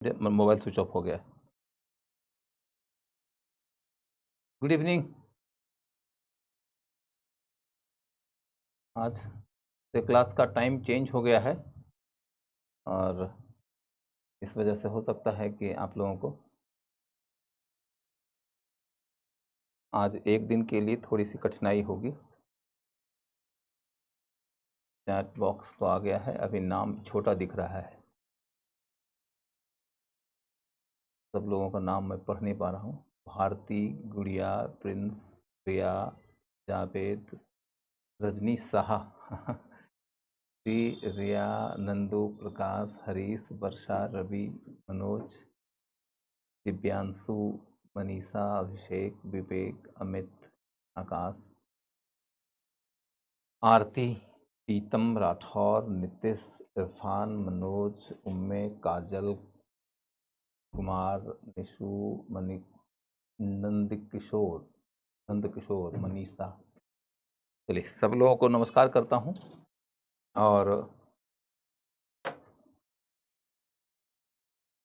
Mobile switch off हो गया है। Good evening. आज से क्लास का टाइम चेंज हो गया है और इस वजह से हो सकता है कि आप लोगों को आज एक दिन के लिए थोड़ी सी कठिनाई होगी। चैट बॉक्स तो आ गया है, अभी नाम छोटा दिख रहा है। सब लोगों का नाम मैं पढ़ नहीं पा रहा हूँ। भारती, गुड़िया, प्रिंस, प्रिया, जावेद, रजनी साहा श्री, रिया, नंदू, प्रकाश, हरीश, वर्षा, रवि, मनोज, दिव्यांशु, मनीषा, अभिषेक, विवेक, अमित, आकाश, आरती, प्रीतम, राठौर, नितिश, इरफान, मनोज, उम्मे, काजल, कुमार, निशु, मणि, नंद किशोर, मनीषा। चलिए, सब लोगों को नमस्कार करता हूँ और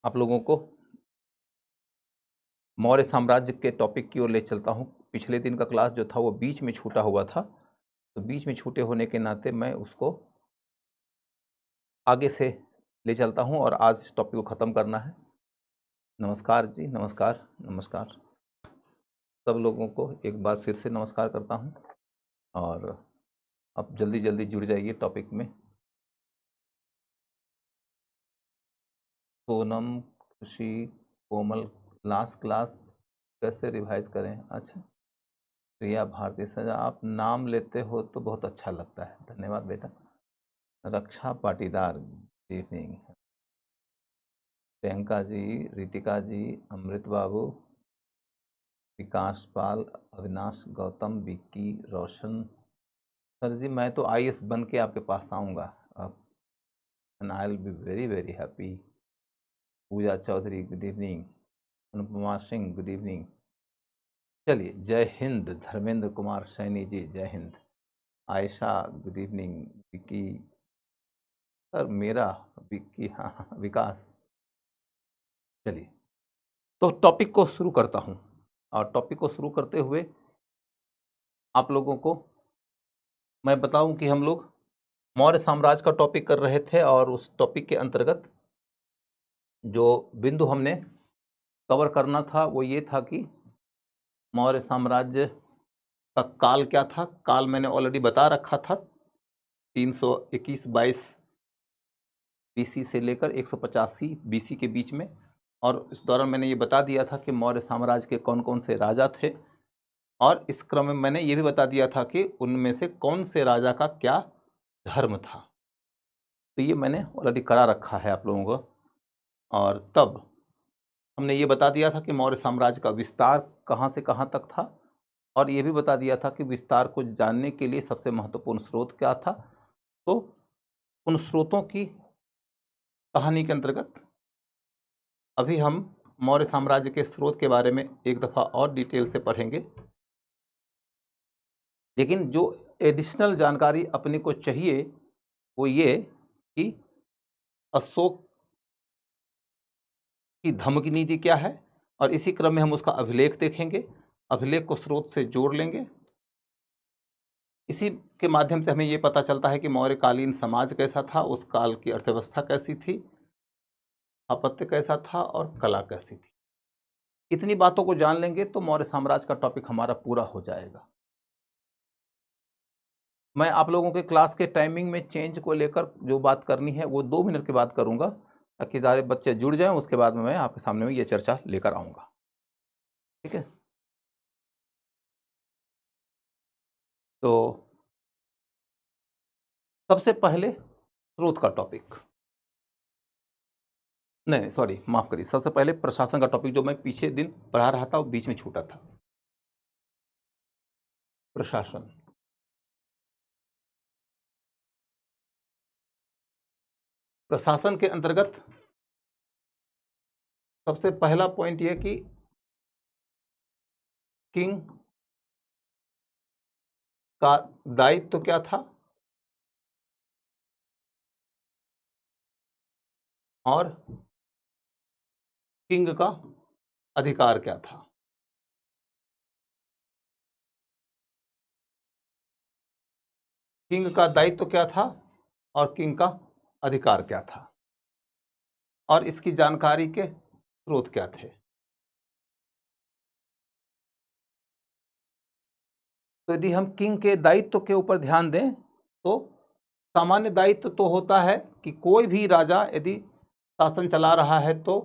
आप लोगों को मौर्य साम्राज्य के टॉपिक की ओर ले चलता हूँ। पिछले दिन का क्लास जो था वो बीच में छूटा हुआ था, तो बीच में छूटे होने के नाते मैं उसको आगे से ले चलता हूँ और आज इस टॉपिक को ख़त्म करना है। नमस्कार जी, नमस्कार, नमस्कार। सब लोगों को एक बार फिर से नमस्कार करता हूँ और अब जल्दी जल्दी जुड़ जाइए टॉपिक में। सोनम, खुशी, कोमल, लास्ट क्लास कैसे रिवाइज करें? अच्छा, प्रिया, भारती, सजा, आप नाम लेते हो तो बहुत अच्छा लगता है, धन्यवाद बेटा। Raksha Patidar, good evening. Priyanka ji, Ritika ji, Amrit Babu, Vikas Pal, Avinash, Gautam, Vicky, Roshan. Sir ji, मैं तो आईएएस बन के आपके पास आऊँगा and I will be very very happy. Pooja Chaudhary, good evening. Anupama Singh, good evening. चलिए, जय हिंद। धर्मेंद्र कुमार सैनी जी, जय Hind. Ayesha, good evening. Vicky sir, मेरा विक्की, हाँ, विकास। चलिए, तो टॉपिक को शुरू करता हूँ और टॉपिक को शुरू करते हुए आप लोगों को मैं बताऊं कि हम लोग मौर्य साम्राज्य का टॉपिक कर रहे थे और उस टॉपिक के अंतर्गत जो बिंदु हमने कवर करना था वो ये था कि मौर्य साम्राज्य का काल क्या था। काल मैंने ऑलरेडी बता रखा था, 321-22 बीसी से लेकर 185 बीसी के बीच में, और इस दौरान मैंने ये बता दिया था कि मौर्य साम्राज्य के कौन कौन से राजा थे और इस क्रम में मैंने ये भी बता दिया था कि उनमें से कौन से राजा का क्या धर्म था। तो ये मैंने ऑलरेडी करा रखा है आप लोगों को। और तब हमने ये बता दिया था कि मौर्य साम्राज्य का विस्तार कहाँ से कहाँ तक था और ये भी बता दिया था कि विस्तार को जानने के लिए सबसे महत्वपूर्ण स्रोत क्या था। तो उन स्रोतों की कहानी के अंतर्गत अभी हम मौर्य साम्राज्य के स्रोत के बारे में एक दफ़ा और डिटेल से पढ़ेंगे, लेकिन जो एडिशनल जानकारी अपने को चाहिए वो ये कि अशोक की धम्म की नीति क्या है, और इसी क्रम में हम उसका अभिलेख देखेंगे, अभिलेख को स्रोत से जोड़ लेंगे। इसी के माध्यम से हमें ये पता चलता है कि मौर्यकालीन समाज कैसा था, उस काल की अर्थव्यवस्था कैसी थी, स्थापत्य कैसा था और कला कैसी थी। इतनी बातों को जान लेंगे तो मौर्य साम्राज्य का टॉपिक हमारा पूरा हो जाएगा। मैं आप लोगों के क्लास के टाइमिंग में चेंज को लेकर जो बात करनी है वो 2 मिनट के बाद करूंगा, ताकि सारे बच्चे जुड़ जाएं। उसके बाद में मैं आपके सामने में ये चर्चा लेकर आऊंगा, ठीक है? तो सबसे पहले स्रोत का टॉपिक, नहीं सॉरी, माफ करिए, सबसे पहले प्रशासन का टॉपिक जो मैं पीछे दिन पढ़ा रहा था वो बीच में छूटा था। प्रशासन, प्रशासन के अंतर्गत सबसे पहला पॉइंट यह कि किंग का दायित्व क्या था और किंग का अधिकार क्या था? किंग का दायित्व क्या था और किंग का अधिकार क्या था, और इसकी जानकारी के स्रोत क्या थे? तो यदि हम किंग के दायित्व के ऊपर ध्यान दें तो सामान्य दायित्व तो होता है कि कोई भी राजा यदि शासन चला रहा है तो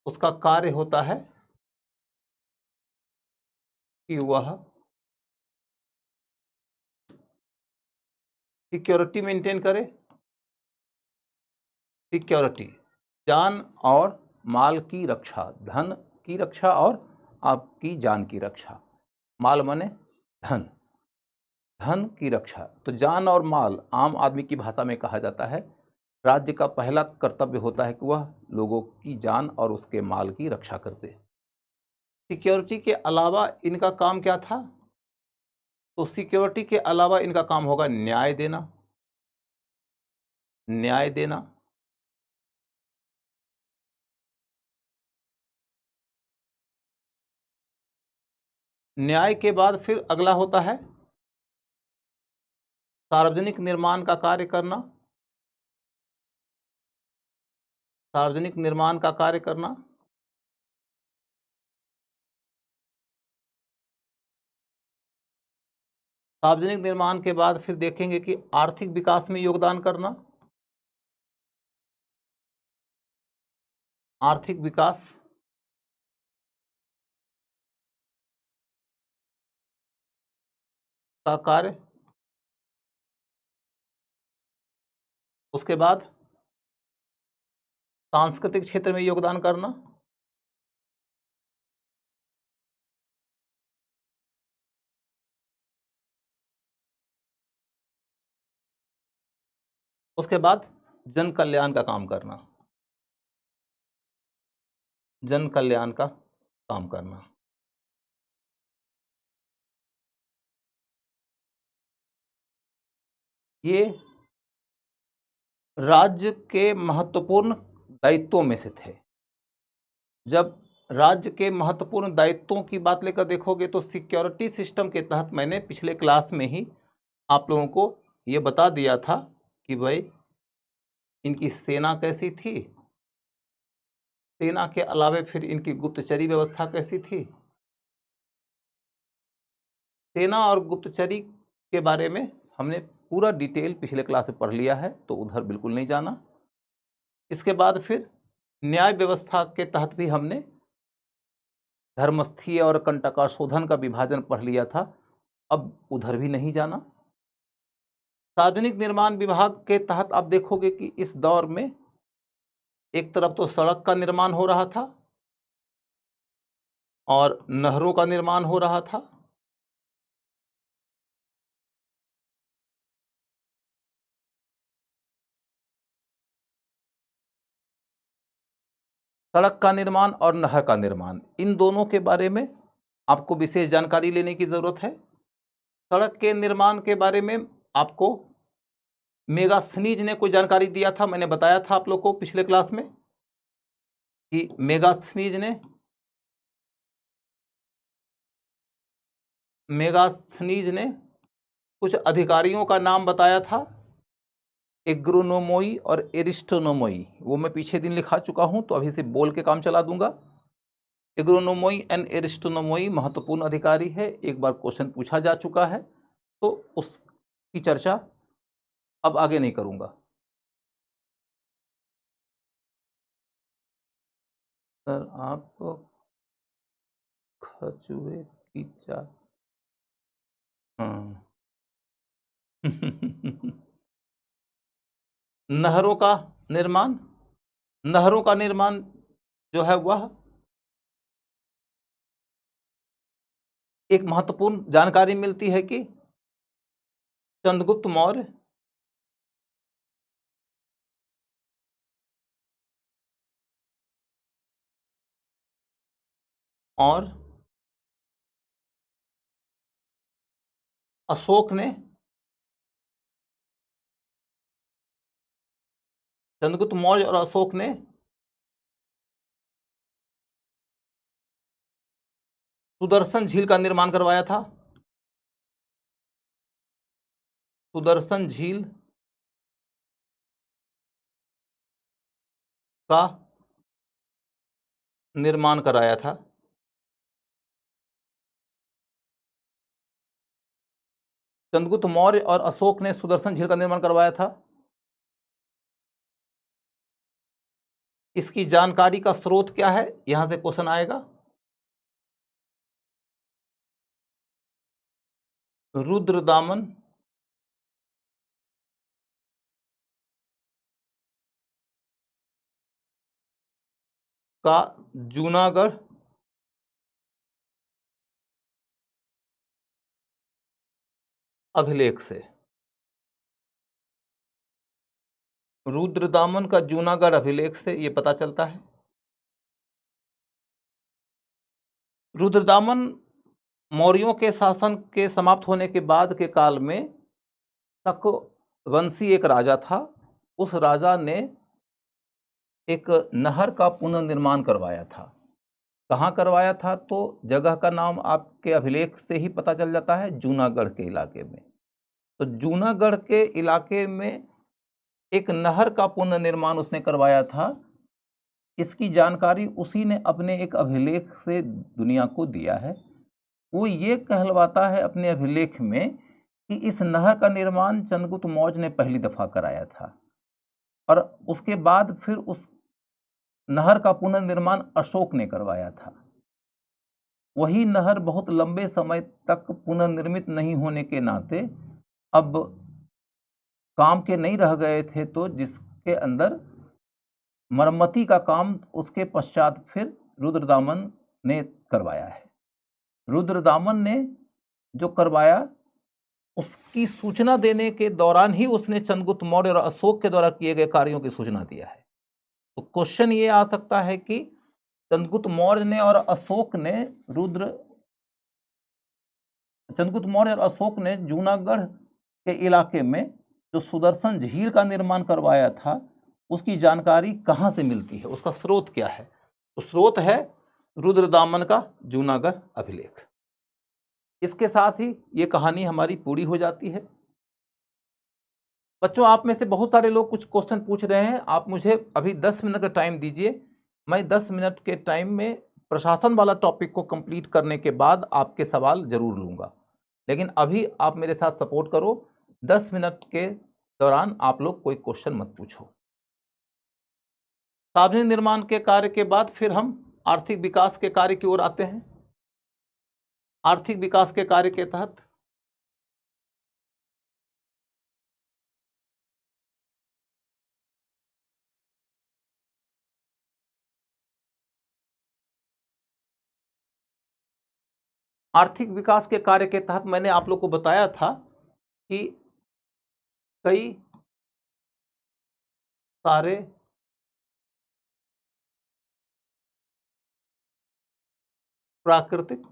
उसका कार्य होता है कि वह सिक्योरिटी मेंटेन करे। सिक्योरिटी, जान और माल की रक्षा, धन की रक्षा और आपकी जान की रक्षा। माल माने धन, धन की रक्षा। तो जान और माल आम आदमी की भाषा में कहा जाता है। राज्य का पहला कर्तव्य होता है कि वह लोगों की जान और उसके माल की रक्षा कर दे। सिक्योरिटी के अलावा इनका काम क्या था? तो सिक्योरिटी के अलावा इनका काम होगा न्याय देना। न्याय देना, न्याय के बाद फिर अगला होता है सार्वजनिक निर्माण का कार्य करना। सार्वजनिक निर्माण का कार्य करना, सार्वजनिक निर्माण के बाद फिर देखेंगे कि आर्थिक विकास में योगदान करना। आर्थिक विकास, का कार्य। उसके बाद सांस्कृतिक क्षेत्र में योगदान करना। उसके बाद जन कल्याण का काम करना। जन कल्याण का काम करना। ये राज्य के महत्वपूर्ण दायित्वों में से थे। जब राज्य के महत्वपूर्ण दायित्वों की बात लेकर देखोगे तो सिक्योरिटी सिस्टम के तहत मैंने पिछले क्लास में ही आप लोगों को ये बता दिया था कि भाई इनकी सेना कैसी थी, सेना के अलावे फिर इनकी गुप्तचरी व्यवस्था कैसी थी। सेना और गुप्तचरी के बारे में हमने पूरा डिटेल पिछले क्लास में पढ़ लिया है, तो उधर बिल्कुल नहीं जाना। इसके बाद फिर न्याय व्यवस्था के तहत भी हमने धर्मस्थीय और कंटकाशोधन का विभाजन पढ़ लिया था, अब उधर भी नहीं जाना। सार्वजनिक निर्माण विभाग के तहत आप देखोगे कि इस दौर में एक तरफ तो सड़क का निर्माण हो रहा था और नहरों का निर्माण हो रहा था। सड़क का निर्माण और नहर का निर्माण, इन दोनों के बारे में आपको विशेष जानकारी लेने की जरूरत है। सड़क के निर्माण के बारे में आपको मेगास्थनीज ने कोई जानकारी दिया था, मैंने बताया था आप लोग को पिछले क्लास में कि मेगास्थनीज ने कुछ अधिकारियों का नाम बताया था, एग्रोनोमोई और एरिस्टोनोमोई। वो मैं पीछे दिन लिखा चुका हूं, तो अभी से बोल के काम चला दूंगा। एग्रोनोमोई एंड एरिस्टोनोमोई महत्वपूर्ण अधिकारी है, एक बार क्वेश्चन पूछा जा चुका है, तो उसकी चर्चा अब आगे नहीं करूंगा। सर आप खजुए की चाय, हाँ। नहरों का निर्माण, नहरों का निर्माण जो है वह एक महत्वपूर्ण जानकारी मिलती है कि चंद्रगुप्त मौर्य और अशोक ने, चंद्रगुप्त मौर्य और अशोक ने सुदर्शन झील का निर्माण करवाया था? सुदर्शन झील का निर्माण कराया था? चंद्रगुप्त मौर्य और अशोक ने सुदर्शन झील का निर्माण करवाया था। इसकी जानकारी का स्रोत क्या है, यहां से क्वेश्चन आएगा। रुद्रदामन का जूनागढ़ अभिलेख से। रुद्रदामन का जूनागढ़ अभिलेख से यह पता चलता है। रुद्रदामन मौर्यों के शासन के समाप्त होने के बाद के काल में शकवंशी एक राजा था। उस राजा ने एक नहर का पुनर्निर्माण करवाया था। कहाँ करवाया था, तो जगह का नाम आपके अभिलेख से ही पता चल जाता है, जूनागढ़ के इलाके में। तो जूनागढ़ के इलाके में एक नहर का पुनर्निर्माण उसने करवाया था। इसकी जानकारी उसी ने अपने एक अभिलेख से दुनिया को दिया है। वो ये कहलवाता है अपने अभिलेख में कि इस नहर का निर्माण चंद्रगुप्त मौर्य ने पहली दफा कराया था और उसके बाद फिर उस नहर का पुनर्निर्माण अशोक ने करवाया था। वही नहर बहुत लंबे समय तक पुनर्निर्मित नहीं होने के नाते अब काम के नहीं रह गए थे, तो जिसके अंदर मरम्मती का काम उसके पश्चात फिर रुद्रदामन ने करवाया है। रुद्रदामन ने जो करवाया उसकी सूचना देने के दौरान ही उसने चंद्रगुप्त मौर्य और अशोक के द्वारा किए गए कार्यों की सूचना दिया है। तो क्वेश्चन ये आ सकता है कि चंद्रगुप्त मौर्य ने और अशोक ने चंद्रगुप्त मौर्य और अशोक ने जूनागढ़ के इलाके में जो सुदर्शन झील का निर्माण करवाया था उसकी जानकारी कहाँ से मिलती है, उसका स्रोत क्या है? तो स्रोत है रुद्रदामन का जूनागढ़ अभिलेख। इसके साथ ही ये कहानी हमारी पूरी हो जाती है। बच्चों, आप में से बहुत सारे लोग कुछ क्वेश्चन पूछ रहे हैं। आप मुझे अभी 10 मिनट का टाइम दीजिए। मैं 10 मिनट के टाइम में प्रशासन वाला टॉपिक को कंप्लीट करने के बाद आपके सवाल जरूर लूँगा, लेकिन अभी आप मेरे साथ सपोर्ट करो। 10 मिनट के दौरान आप लोग कोई क्वेश्चन मत पूछो। सार्वजनिक निर्माण के कार्य के बाद फिर हम आर्थिक विकास के कार्य की ओर आते हैं। आर्थिक विकास के कार्य के तहत मैंने आप लोग को बताया था कि कई सारे प्राकृतिक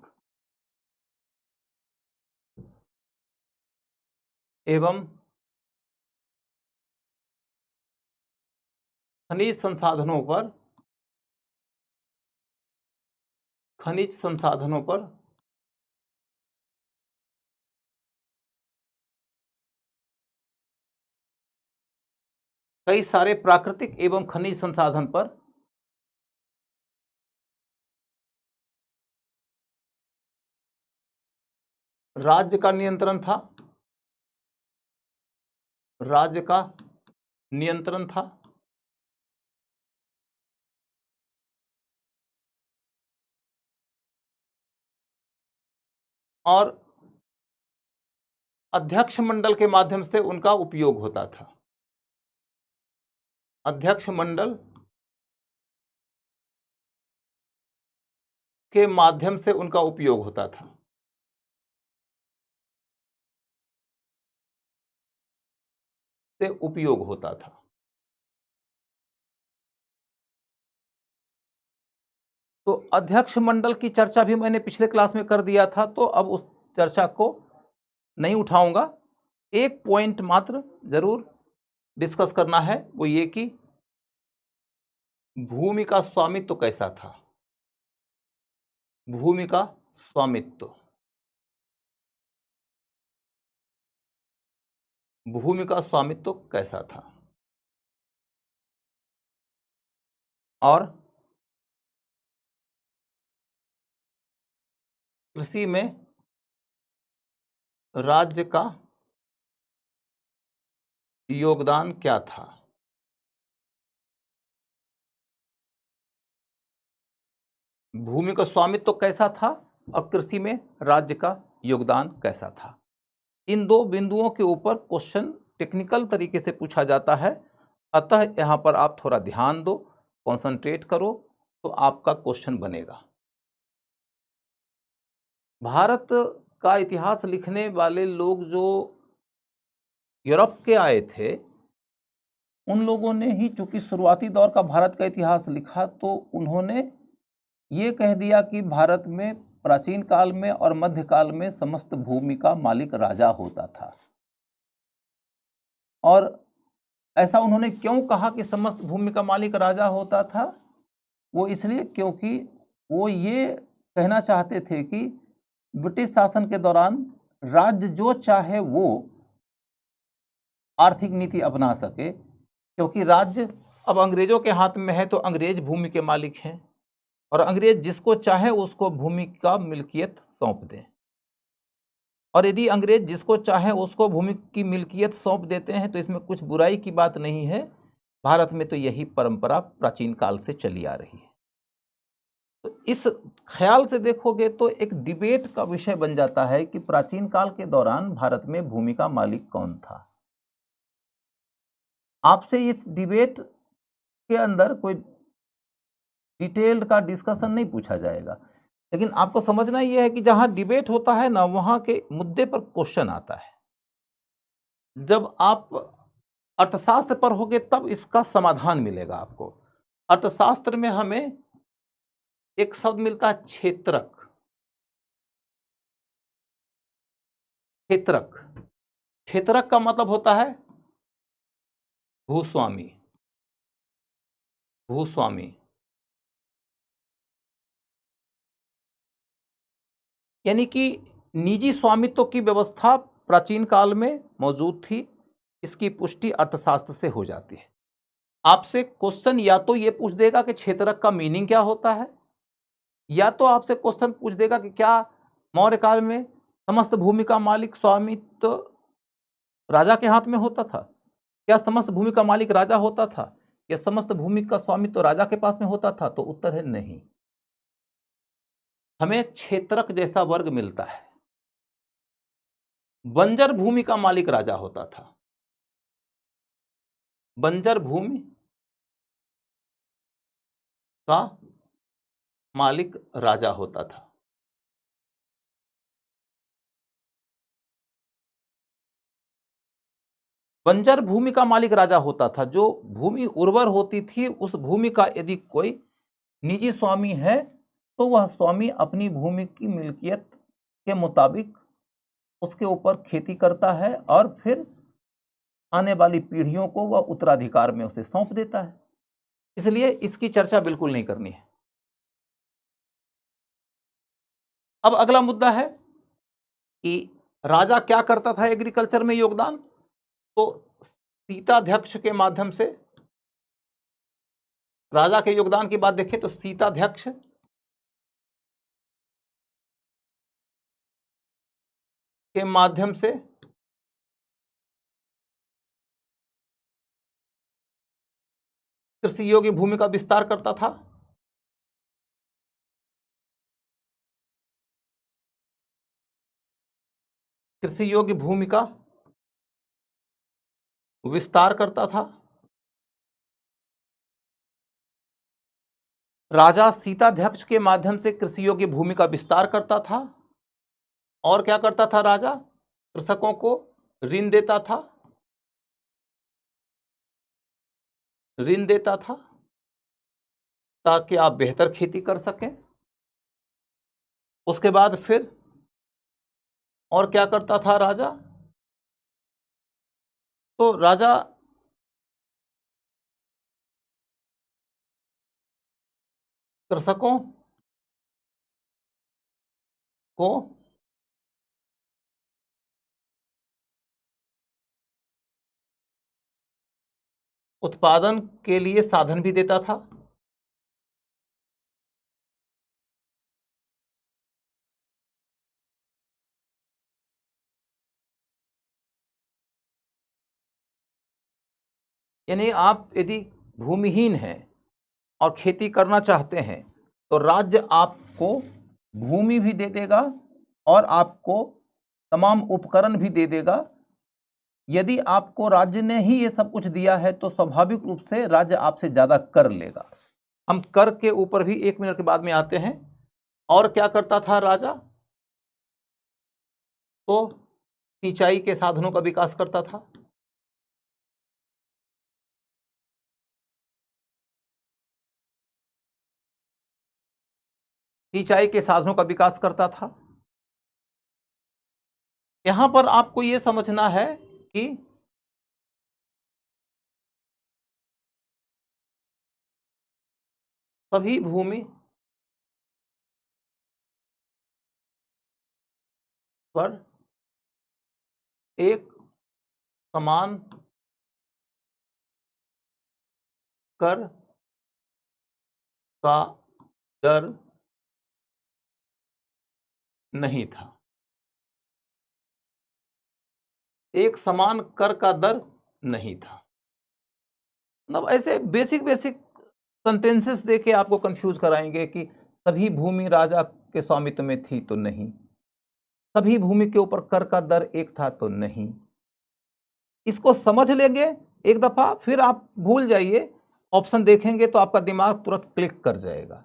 एवं खनिज संसाधनों पर कई सारे प्राकृतिक एवं खनिज संसाधन पर राज्य का नियंत्रण था। और अध्यक्ष मंडल के माध्यम से उनका उपयोग होता था। अध्यक्ष मंडल के माध्यम से उनका उपयोग होता था। तो अध्यक्ष मंडल की चर्चा भी मैंने पिछले क्लास में कर दिया था, तो अब उस चर्चा को नहीं उठाऊंगा। एक पॉइंट मात्र जरूर डिस्कस करना है, वो ये कि भूमि का स्वामित्व कैसा था। भूमि का स्वामित्व, भूमि का स्वामित्व कैसा था? और कृषि में राज्य का योगदान क्या था? भूमि का स्वामित्व कैसा था और कृषि में राज्य का योगदान कैसा था? इन दो बिंदुओं के ऊपर क्वेश्चन टेक्निकल तरीके से पूछा जाता है, अतः यहाँ पर आप थोड़ा ध्यान दो, कॉन्सेंट्रेट करो, तो आपका क्वेश्चन बनेगा। भारत का इतिहास लिखने वाले लोग जो यूरोप के आए थे, उन लोगों ने ही चूंकि शुरुआती दौर का भारत का इतिहास लिखा, तो उन्होंने ये कह दिया कि भारत में प्राचीन काल में और मध्यकाल में समस्त भूमि का मालिक राजा होता था। और ऐसा उन्होंने क्यों कहा कि समस्त भूमि का मालिक राजा होता था? वो इसलिए क्योंकि वो ये कहना चाहते थे कि ब्रिटिश शासन के दौरान राज्य जो चाहे वो आर्थिक नीति अपना सके, क्योंकि राज्य अब अंग्रेजों के हाथ में है, तो अंग्रेज भूमि के मालिक हैं और अंग्रेज जिसको चाहे उसको भूमि का मिल्कियत सौंप दें। और यदि अंग्रेज जिसको चाहे उसको भूमि की मिल्कियत सौंप देते हैं तो इसमें कुछ बुराई की बात नहीं है। भारत में तो यही परंपरा प्राचीन काल से चली आ रही है। तो इस ख्याल से देखोगे तो एक डिबेट का विषय बन जाता है कि प्राचीन काल के दौरान भारत में भूमि का मालिक कौन था। आपसे इस डिबेट के अंदर कोई डिटेल्ड का डिस्कशन नहीं पूछा जाएगा, लेकिन आपको समझना यह है कि जहां डिबेट होता है ना, वहां के मुद्दे पर क्वेश्चन आता है। जब आप अर्थशास्त्र पर होगे तब इसका समाधान मिलेगा आपको। अर्थशास्त्र में हमें एक शब्द मिलता है क्षेत्रक। क्षेत्रक क्षेत्रक का मतलब होता है भूस्वामी। भूस्वामी यानी कि निजी स्वामित्व की व्यवस्था प्राचीन काल में मौजूद थी। इसकी पुष्टि अर्थशास्त्र से हो जाती है। आपसे क्वेश्चन या तो ये पूछ देगा कि क्षेत्रक का मीनिंग क्या होता है, या तो आपसे क्वेश्चन पूछ देगा कि क्या मौर्य काल में समस्त भूमि का मालिक स्वामित्व राजा के हाथ में होता था? क्या समस्त भूमि का मालिक राजा होता था? या समस्त भूमि का स्वामित्व राजा के पास में होता था? तो उत्तर है नहीं। हमें क्षेत्रक जैसा वर्ग मिलता है। बंजर भूमि का मालिक राजा होता था। बंजर भूमि का मालिक राजा होता था। बंजर भूमि का मालिक राजा होता था। जो भूमि उर्वर होती थी, उस भूमि का यदि कोई निजी स्वामी है, तो वह स्वामी अपनी भूमि की मिल्कियत के मुताबिक उसके ऊपर खेती करता है और फिर आने वाली पीढ़ियों को वह उत्तराधिकार में उसे सौंप देता है। इसलिए इसकी चर्चा बिल्कुल नहीं करनी है। अब अगला मुद्दा है कि राजा क्या करता था एग्रीकल्चर में योगदान। तो सीताध्यक्ष के माध्यम से राजा के योगदान की बात देखें तो सीताध्यक्ष के माध्यम से कृषि योग्य भूमि का विस्तार करता था। कृषि योग्य भूमि का विस्तार करता था। राजा सीताध्यक्ष के माध्यम से कृषि योग्य भूमि का विस्तार करता था। और क्या करता था राजा? कृषकों को ऋण देता था। ऋण देता था ताकि आप बेहतर खेती कर सकें। उसके बाद फिर और क्या करता था राजा? तो राजा कृषकों को उत्पादन के लिए साधन भी देता था। यानी आप यदि भूमिहीन हैं और खेती करना चाहते हैं तो राज्य आपको भूमि भी दे देगा और आपको तमाम उपकरण भी दे देगा। यदि आपको राज्य ने ही ये सब कुछ दिया है तो स्वाभाविक रूप से राज्य आपसे ज्यादा कर लेगा। हम कर के ऊपर भी 1 मिनट के बाद में आते हैं। और क्या करता था राजा? तो सिंचाई के साधनों का विकास करता था। सिंचाई के साधनों का विकास करता था। यहां पर आपको यह समझना है कि सभी भूमि पर एक समान कर का दर नहीं था। एक समान कर का दर नहीं था। मतलब ऐसे बेसिक बेसिक सेंटेंसेस देके आपको कंफ्यूज कराएंगे कि सभी भूमि राजा के स्वामित्व में थी तो नहीं, सभी भूमि के ऊपर कर का दर एक था तो नहीं। इसको समझ लेंगे एक दफा, फिर आप भूल जाइए, ऑप्शन देखेंगे तो आपका दिमाग तुरंत क्लिक कर जाएगा।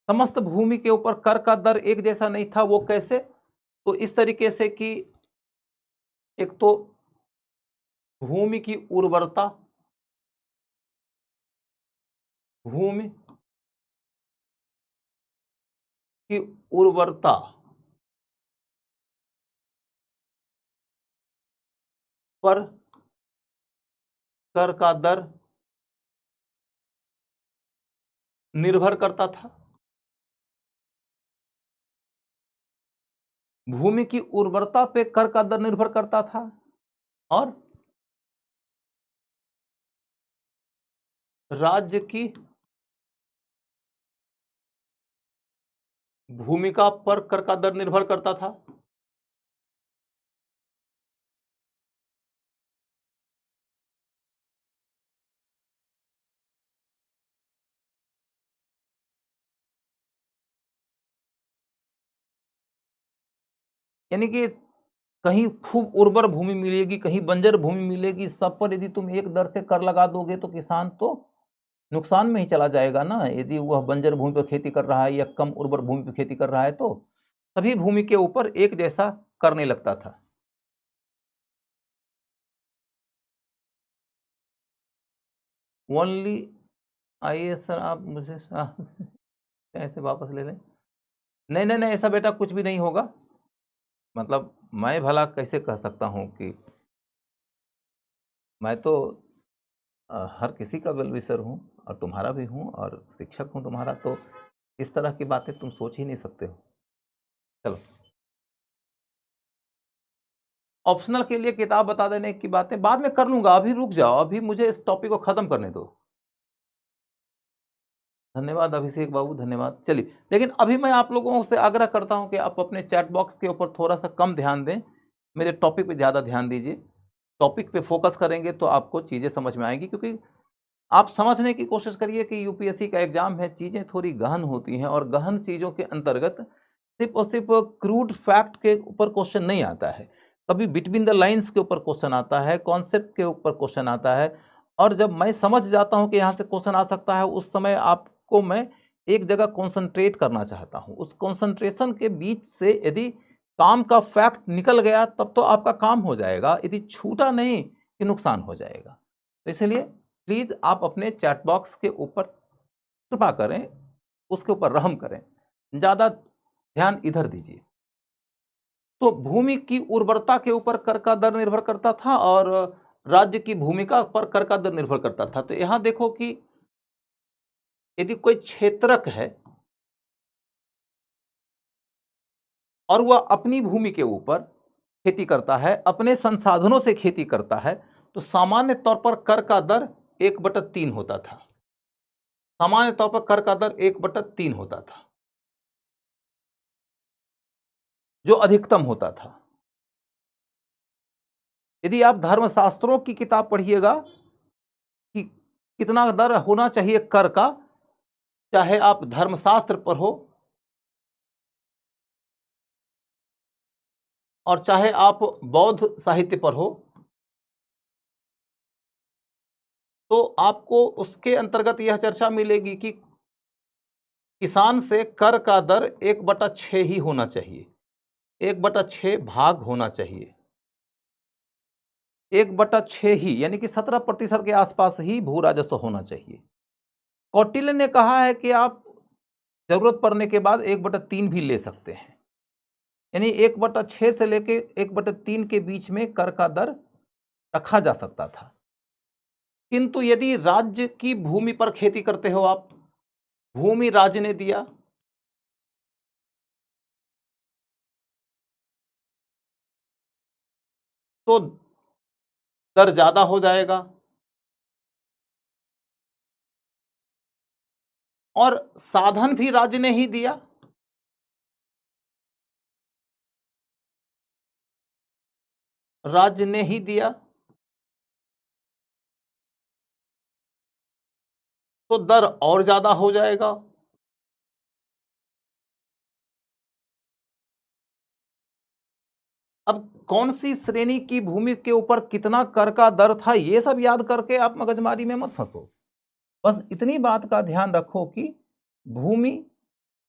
समस्त भूमि के ऊपर कर का दर एक जैसा नहीं था, वो कैसे? तो इस तरीके से कि एक तो भूमि की उर्वरता, भूमि की उर्वरता पर कर का दर निर्भर करता था। भूमि की उर्वरता पे कर का दर निर्भर करता था और राज्य की भूमिका पर कर का दर निर्भर करता था। यानी कि कहीं खूब उर्वर भूमि मिलेगी, कहीं बंजर भूमि मिलेगी, सब पर यदि तुम एक दर से कर लगा दोगे तो किसान तो नुकसान में ही चला जाएगा ना। यदि वह बंजर भूमि पर खेती कर रहा है या कम उर्वर भूमि पर खेती कर रहा है तो सभी भूमि के ऊपर एक जैसा करने लगता था। ओनली आइए सर, आप मुझे ऐसे वापस ले लें। नहीं नहीं नहीं, ऐसा बेटा कुछ भी नहीं होगा। मतलब मैं भला कैसे कह सकता हूं कि मैं तो हर किसी का वेल विशर हूँ और तुम्हारा भी हूँ और शिक्षक हूँ तुम्हारा, तो इस तरह की बातें तुम सोच ही नहीं सकते हो। चलो, ऑप्शनल के लिए किताब बता देने की बातें बाद में कर लूंगा, अभी रुक जाओ, अभी मुझे इस टॉपिक को खत्म करने दो। धन्यवाद अभिषेक बाबू, धन्यवाद। चलिए, लेकिन अभी मैं आप लोगों से आग्रह करता हूं कि आप अपने चैट बॉक्स के ऊपर थोड़ा सा कम ध्यान दें, मेरे टॉपिक पे ज़्यादा ध्यान दीजिए। टॉपिक पे फोकस करेंगे तो आपको चीज़ें समझ में आएंगी, क्योंकि आप समझने की कोशिश करिए कि यूपीएससी का एग्जाम है, चीज़ें थोड़ी गहन होती हैं और गहन चीज़ों के अंतर्गत सिर्फ और सिर्फ क्रूड फैक्ट के ऊपर क्वेश्चन नहीं आता है। कभी बिटवीन द लाइंस के ऊपर क्वेश्चन आता है, कॉन्सेप्ट के ऊपर क्वेश्चन आता है। और जब मैं समझ जाता हूं कि यहाँ से क्वेश्चन आ सकता है, उस समय आपको मैं एक जगह कॉन्सेंट्रेट करना चाहता हूँ। उस कॉन्सेंट्रेशन के बीच से यदि काम का फैक्ट निकल गया तब तो आपका काम हो जाएगा, यदि छूटा नहीं कि नुकसान हो जाएगा। तो इसलिए प्लीज आप अपने चैट बॉक्स के ऊपर कृपा करें, उसके ऊपर रहम करें, ज्यादा ध्यान इधर दीजिए। तो भूमि की उर्वरता के ऊपर कर का दर निर्भर करता था और राज्य की भूमिका पर कर का दर निर्भर करता था। तो यहां देखो कि यदि कोई क्षेत्रक है, और वह अपनी भूमि के ऊपर खेती करता है, अपने संसाधनों से खेती करता है, तो सामान्य तौर पर कर का दर 1/3 होता था। सामान्य तौर पर कर का दर 1/3 होता था, जो अधिकतम होता था। यदि आप धर्मशास्त्रों की किताब पढ़िएगा कि कितना दर होना चाहिए कर का, चाहे आप धर्मशास्त्र पढ़ो और चाहे आप बौद्ध साहित्य पढ़ो, तो आपको उसके अंतर्गत यह चर्चा मिलेगी कि किसान से कर का दर 1/6 ही होना चाहिए, 1/6 भाग होना चाहिए, 1/6 ही, यानी कि 17% के आसपास ही भू राजस्व होना चाहिए। कौटिल्य ने कहा है कि आप जरूरत पड़ने के बाद 1/3 भी ले सकते हैं, यानी 1/6 से लेके 1/3 के बीच में कर का दर रखा जा सकता था। किंतु यदि राज्य की भूमि पर खेती करते हो आप, भूमि राज्य ने दिया, तो दर ज्यादा हो जाएगा, और साधन भी राज्य ने ही दिया, राज्य ने ही दिया, तो दर और ज्यादा हो जाएगा। अब कौन सी श्रेणी की भूमि के ऊपर कितना कर का दर था, ये सब याद करके आप मगजमारी में मत फंसो। बस इतनी बात का ध्यान रखो कि भूमि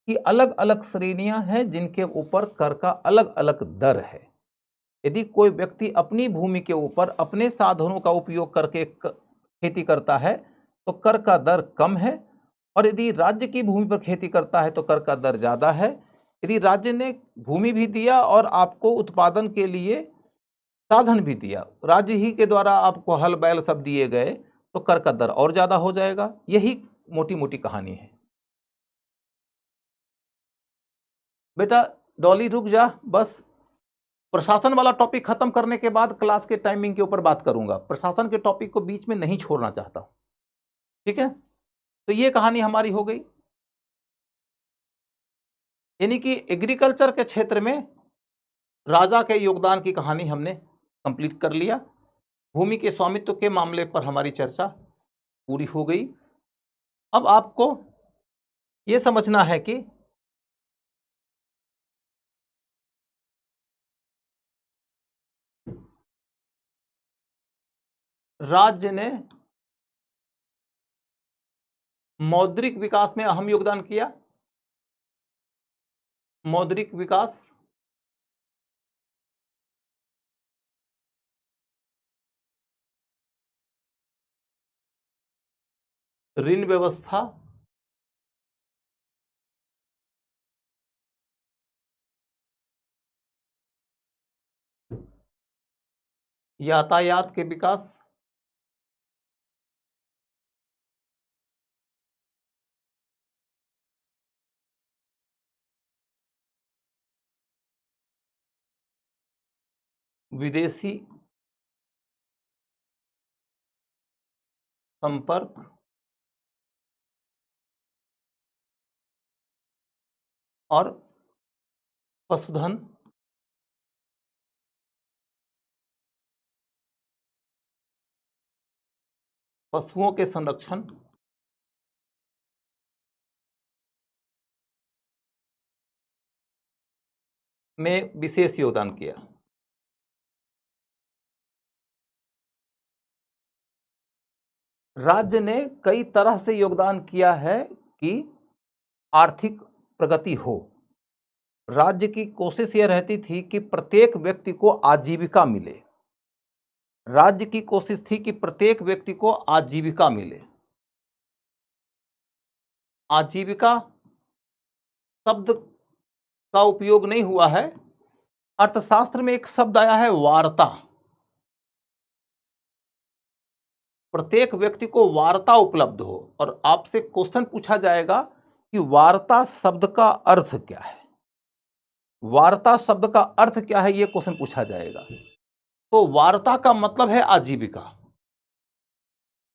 की अलग अलग श्रेणियां हैं जिनके ऊपर कर का अलग अलग दर है। यदि कोई व्यक्ति अपनी भूमि के ऊपर अपने साधनों का उपयोग करके खेती करता है तो कर का दर कम है, और यदि राज्य की भूमि पर खेती करता है तो कर का दर ज्यादा है। यदि राज्य ने भूमि भी दिया और आपको उत्पादन के लिए साधन भी दिया, राज्य ही के द्वारा आपको हल बैल सब दिए गए, तो कर का दर और ज्यादा हो जाएगा। यही मोटी मोटी कहानी है। बेटा डॉली रुक जा, बस प्रशासन वाला टॉपिक खत्म करने के बाद क्लास के टाइमिंग के ऊपर बात करूंगा। प्रशासन के टॉपिक को बीच में नहीं छोड़ना चाहता हूं, ठीक है? तो ये कहानी हमारी हो गई, यानी कि एग्रीकल्चर के क्षेत्र में राजा के योगदान की कहानी हमने कंप्लीट कर लिया। भूमि के स्वामित्व के मामले पर हमारी चर्चा पूरी हो गई। अब आपको यह समझना है कि राज्य ने मौद्रिक विकास में अहम योगदान किया। मौद्रिक विकास, ऋण व्यवस्था, यातायात के विकास, विदेशी संपर्क, और पशुधन, पशुओं के संरक्षण, में विशेष योगदान किया। राज्य ने कई तरह से योगदान किया है कि आर्थिक प्रगति हो। राज्य की कोशिश यह रहती थी कि प्रत्येक व्यक्ति को आजीविका मिले। राज्य की कोशिश थी कि प्रत्येक व्यक्ति को आजीविका मिले। आजीविका शब्द का उपयोग नहीं हुआ है, अर्थशास्त्र में एक शब्द आया है वार्ता। प्रत्येक व्यक्ति को वार्ता उपलब्ध हो, और आपसे क्वेश्चन पूछा जाएगा कि वार्ता शब्द का अर्थ क्या है। वार्ता शब्द का अर्थ क्या है, ये क्वेश्चन पूछा जाएगा। तो वार्ता का मतलब है आजीविका,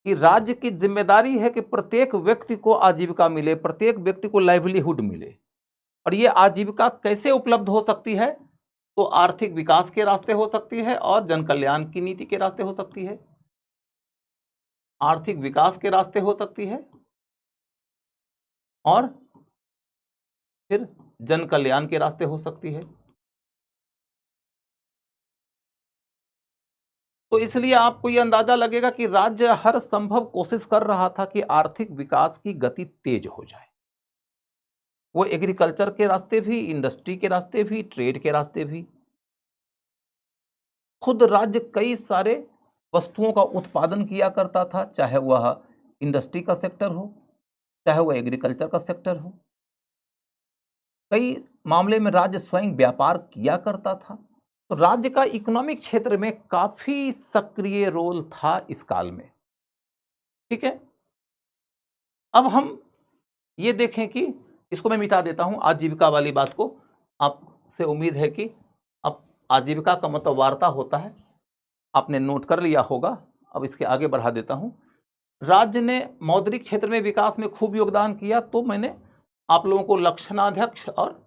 कि राज्य की जिम्मेदारी है कि प्रत्येक व्यक्ति को आजीविका मिले, प्रत्येक व्यक्ति को लाइवलीहुड मिले। और ये आजीविका कैसे उपलब्ध हो सकती है? तो आर्थिक विकास के रास्ते हो सकती है और जन कल्याण की नीति के रास्ते हो सकती है। आर्थिक विकास के रास्ते हो सकती है और फिर जन कल्याण के रास्ते हो सकती है। तो इसलिए आपको यह अंदाजा लगेगा कि राज्य हर संभव कोशिश कर रहा था कि आर्थिक विकास की गति तेज हो जाए। वो एग्रीकल्चर के रास्ते भी, इंडस्ट्री के रास्ते भी, ट्रेड के रास्ते भी। खुद राज्य कई सारे वस्तुओं का उत्पादन किया करता था, चाहे वह इंडस्ट्री का सेक्टर हो, चाहे वह एग्रीकल्चर का सेक्टर हो। कई मामले में राज्य स्वयं व्यापार किया करता था। तो राज्य का इकोनॉमिक क्षेत्र में काफी सक्रिय रोल था इस काल में। ठीक है, अब हम ये देखें कि इसको मैं मिटा देता हूं, आजीविका वाली बात को। आपसे उम्मीद है कि अब आजीविका का मतलब वार्ता होता है, आपने नोट कर लिया होगा। अब इसके आगे बढ़ा देता हूं। राज्य ने मौद्रिक क्षेत्र में विकास में खूब योगदान किया, तो मैंने आप लोगों को लक्षणाध्यक्ष और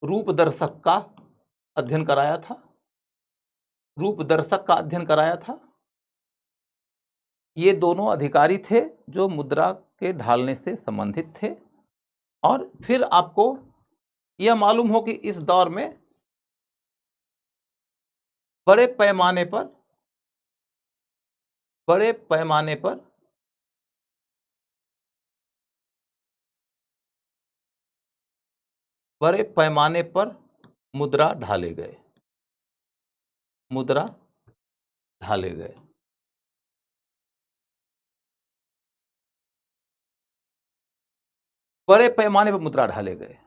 रूपदर्शक का अध्ययन कराया था। रूपदर्शक का अध्ययन कराया था। ये दोनों अधिकारी थे जो मुद्रा के ढालने से संबंधित थे। और फिर आपको यह मालूम हो कि इस दौर में बड़े पैमाने पर बड़े पैमाने पर बड़े पैमाने पर मुद्रा ढाले गए। मुद्रा ढाले गए। बड़े पैमाने पर मुद्रा ढाले गए।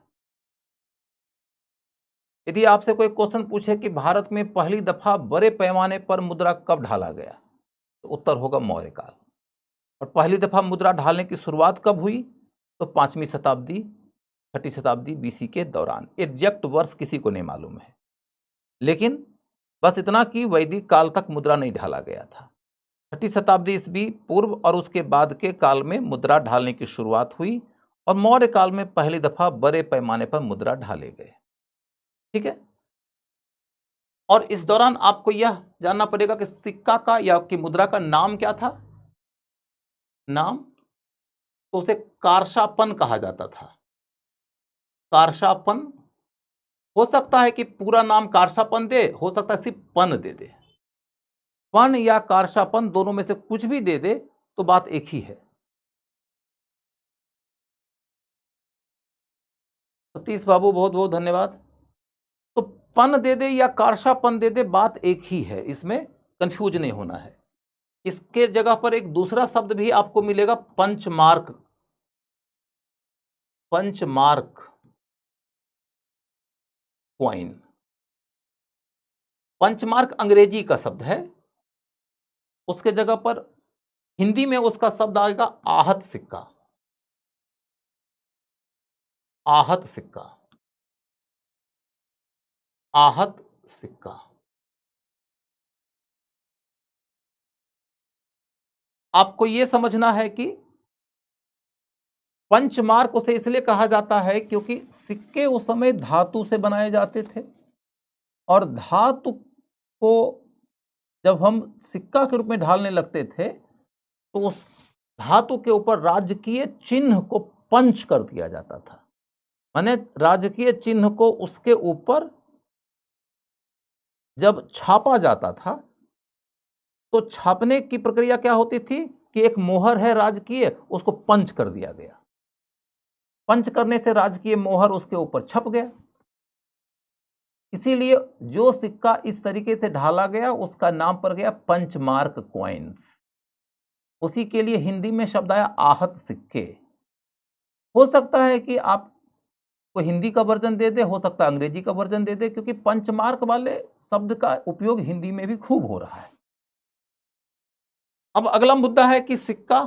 यदि आपसे कोई क्वेश्चन पूछे कि भारत में पहली दफा बड़े पैमाने पर मुद्रा कब ढाला गया, तो उत्तर होगा मौर्य काल। और पहली दफा मुद्रा ढालने की शुरुआत कब हुई? तो 5वीं शताब्दी, 6ठी शताब्दी बीसी के दौरान। एग्जैक्ट वर्ष किसी को नहीं मालूम है, लेकिन बस इतना कि वैदिक काल तक मुद्रा नहीं ढाला गया था। 6ठी शताब्दी ईस्वी पूर्व और उसके बाद के काल में मुद्रा ढालने की शुरुआत हुई और मौर्य काल में पहली दफा बड़े पैमाने पर मुद्रा ढाले गए। ठीक है, और इस दौरान आपको यह जानना पड़ेगा कि सिक्का का या कि मुद्रा का नाम क्या था। नाम, तो उसे कारशापन कहा जाता था। कारशापन। हो सकता है कि पूरा नाम कारशापन दे, हो सकता है सिर्फ पन दे दे। पन या कारशापन दोनों में से कुछ भी दे दे तो बात एक ही है। सतीश बाबू बहुत बहुत धन्यवाद। तो पन दे दे या कारशापन दे दे, बात एक ही है, इसमें कंफ्यूज नहीं होना है। इसके जगह पर एक दूसरा शब्द भी आपको मिलेगा, पंचमार्क। Punch mark coin. पंचमार्क अंग्रेजी का शब्द है। उसके जगह पर हिंदी में उसका शब्द आएगा आहत सिक्का। आहत सिक्का। आहत सिक्का। आपको यह समझना है कि पंचमार्क उसे इसलिए कहा जाता है क्योंकि सिक्के उस समय धातु से बनाए जाते थे और धातु को जब हम सिक्का के रूप में ढालने लगते थे तो उस धातु के ऊपर राजकीय चिन्ह को पंच कर दिया जाता था। माने राजकीय चिन्ह को उसके ऊपर जब छापा जाता था तो छापने की प्रक्रिया क्या होती थी कि एक मोहर है राजकीय, उसको पंच कर दिया गया। पंच करने से राजकीय मोहर उसके ऊपर छप गया। इसीलिए जो सिक्का इस तरीके से ढाला गया उसका नाम पड़ गया पंचमार्क कॉइन्स। उसी के लिए हिंदी में शब्द आया आहत सिक्के। हो सकता है कि आपको हिंदी का वर्जन दे दे, हो सकता है अंग्रेजी का वर्जन दे दे, क्योंकि पंचमार्क वाले शब्द का उपयोग हिंदी में भी खूब हो रहा है। अब अगला मुद्दा है कि सिक्का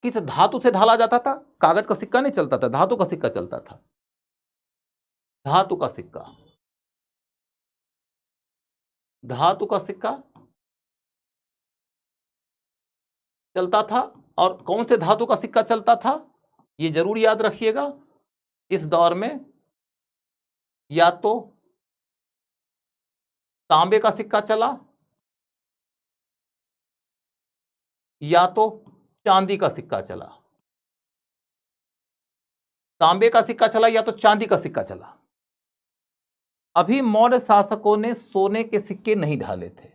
किस धातु से ढाला जाता था? कागज का सिक्का नहीं चलता था, धातु का सिक्का चलता था। धातु का सिक्का, धातु का सिक्का चलता था। और कौन से धातु का सिक्का चलता था, ये जरूर याद रखिएगा। इस दौर में या तो तांबे का सिक्का चला, या तो चांदी का सिक्का चला। तांबे का सिक्का चला या तो चांदी का सिक्का चला। अभी मौर्य शासकों ने सोने के सिक्के नहीं ढाले थे।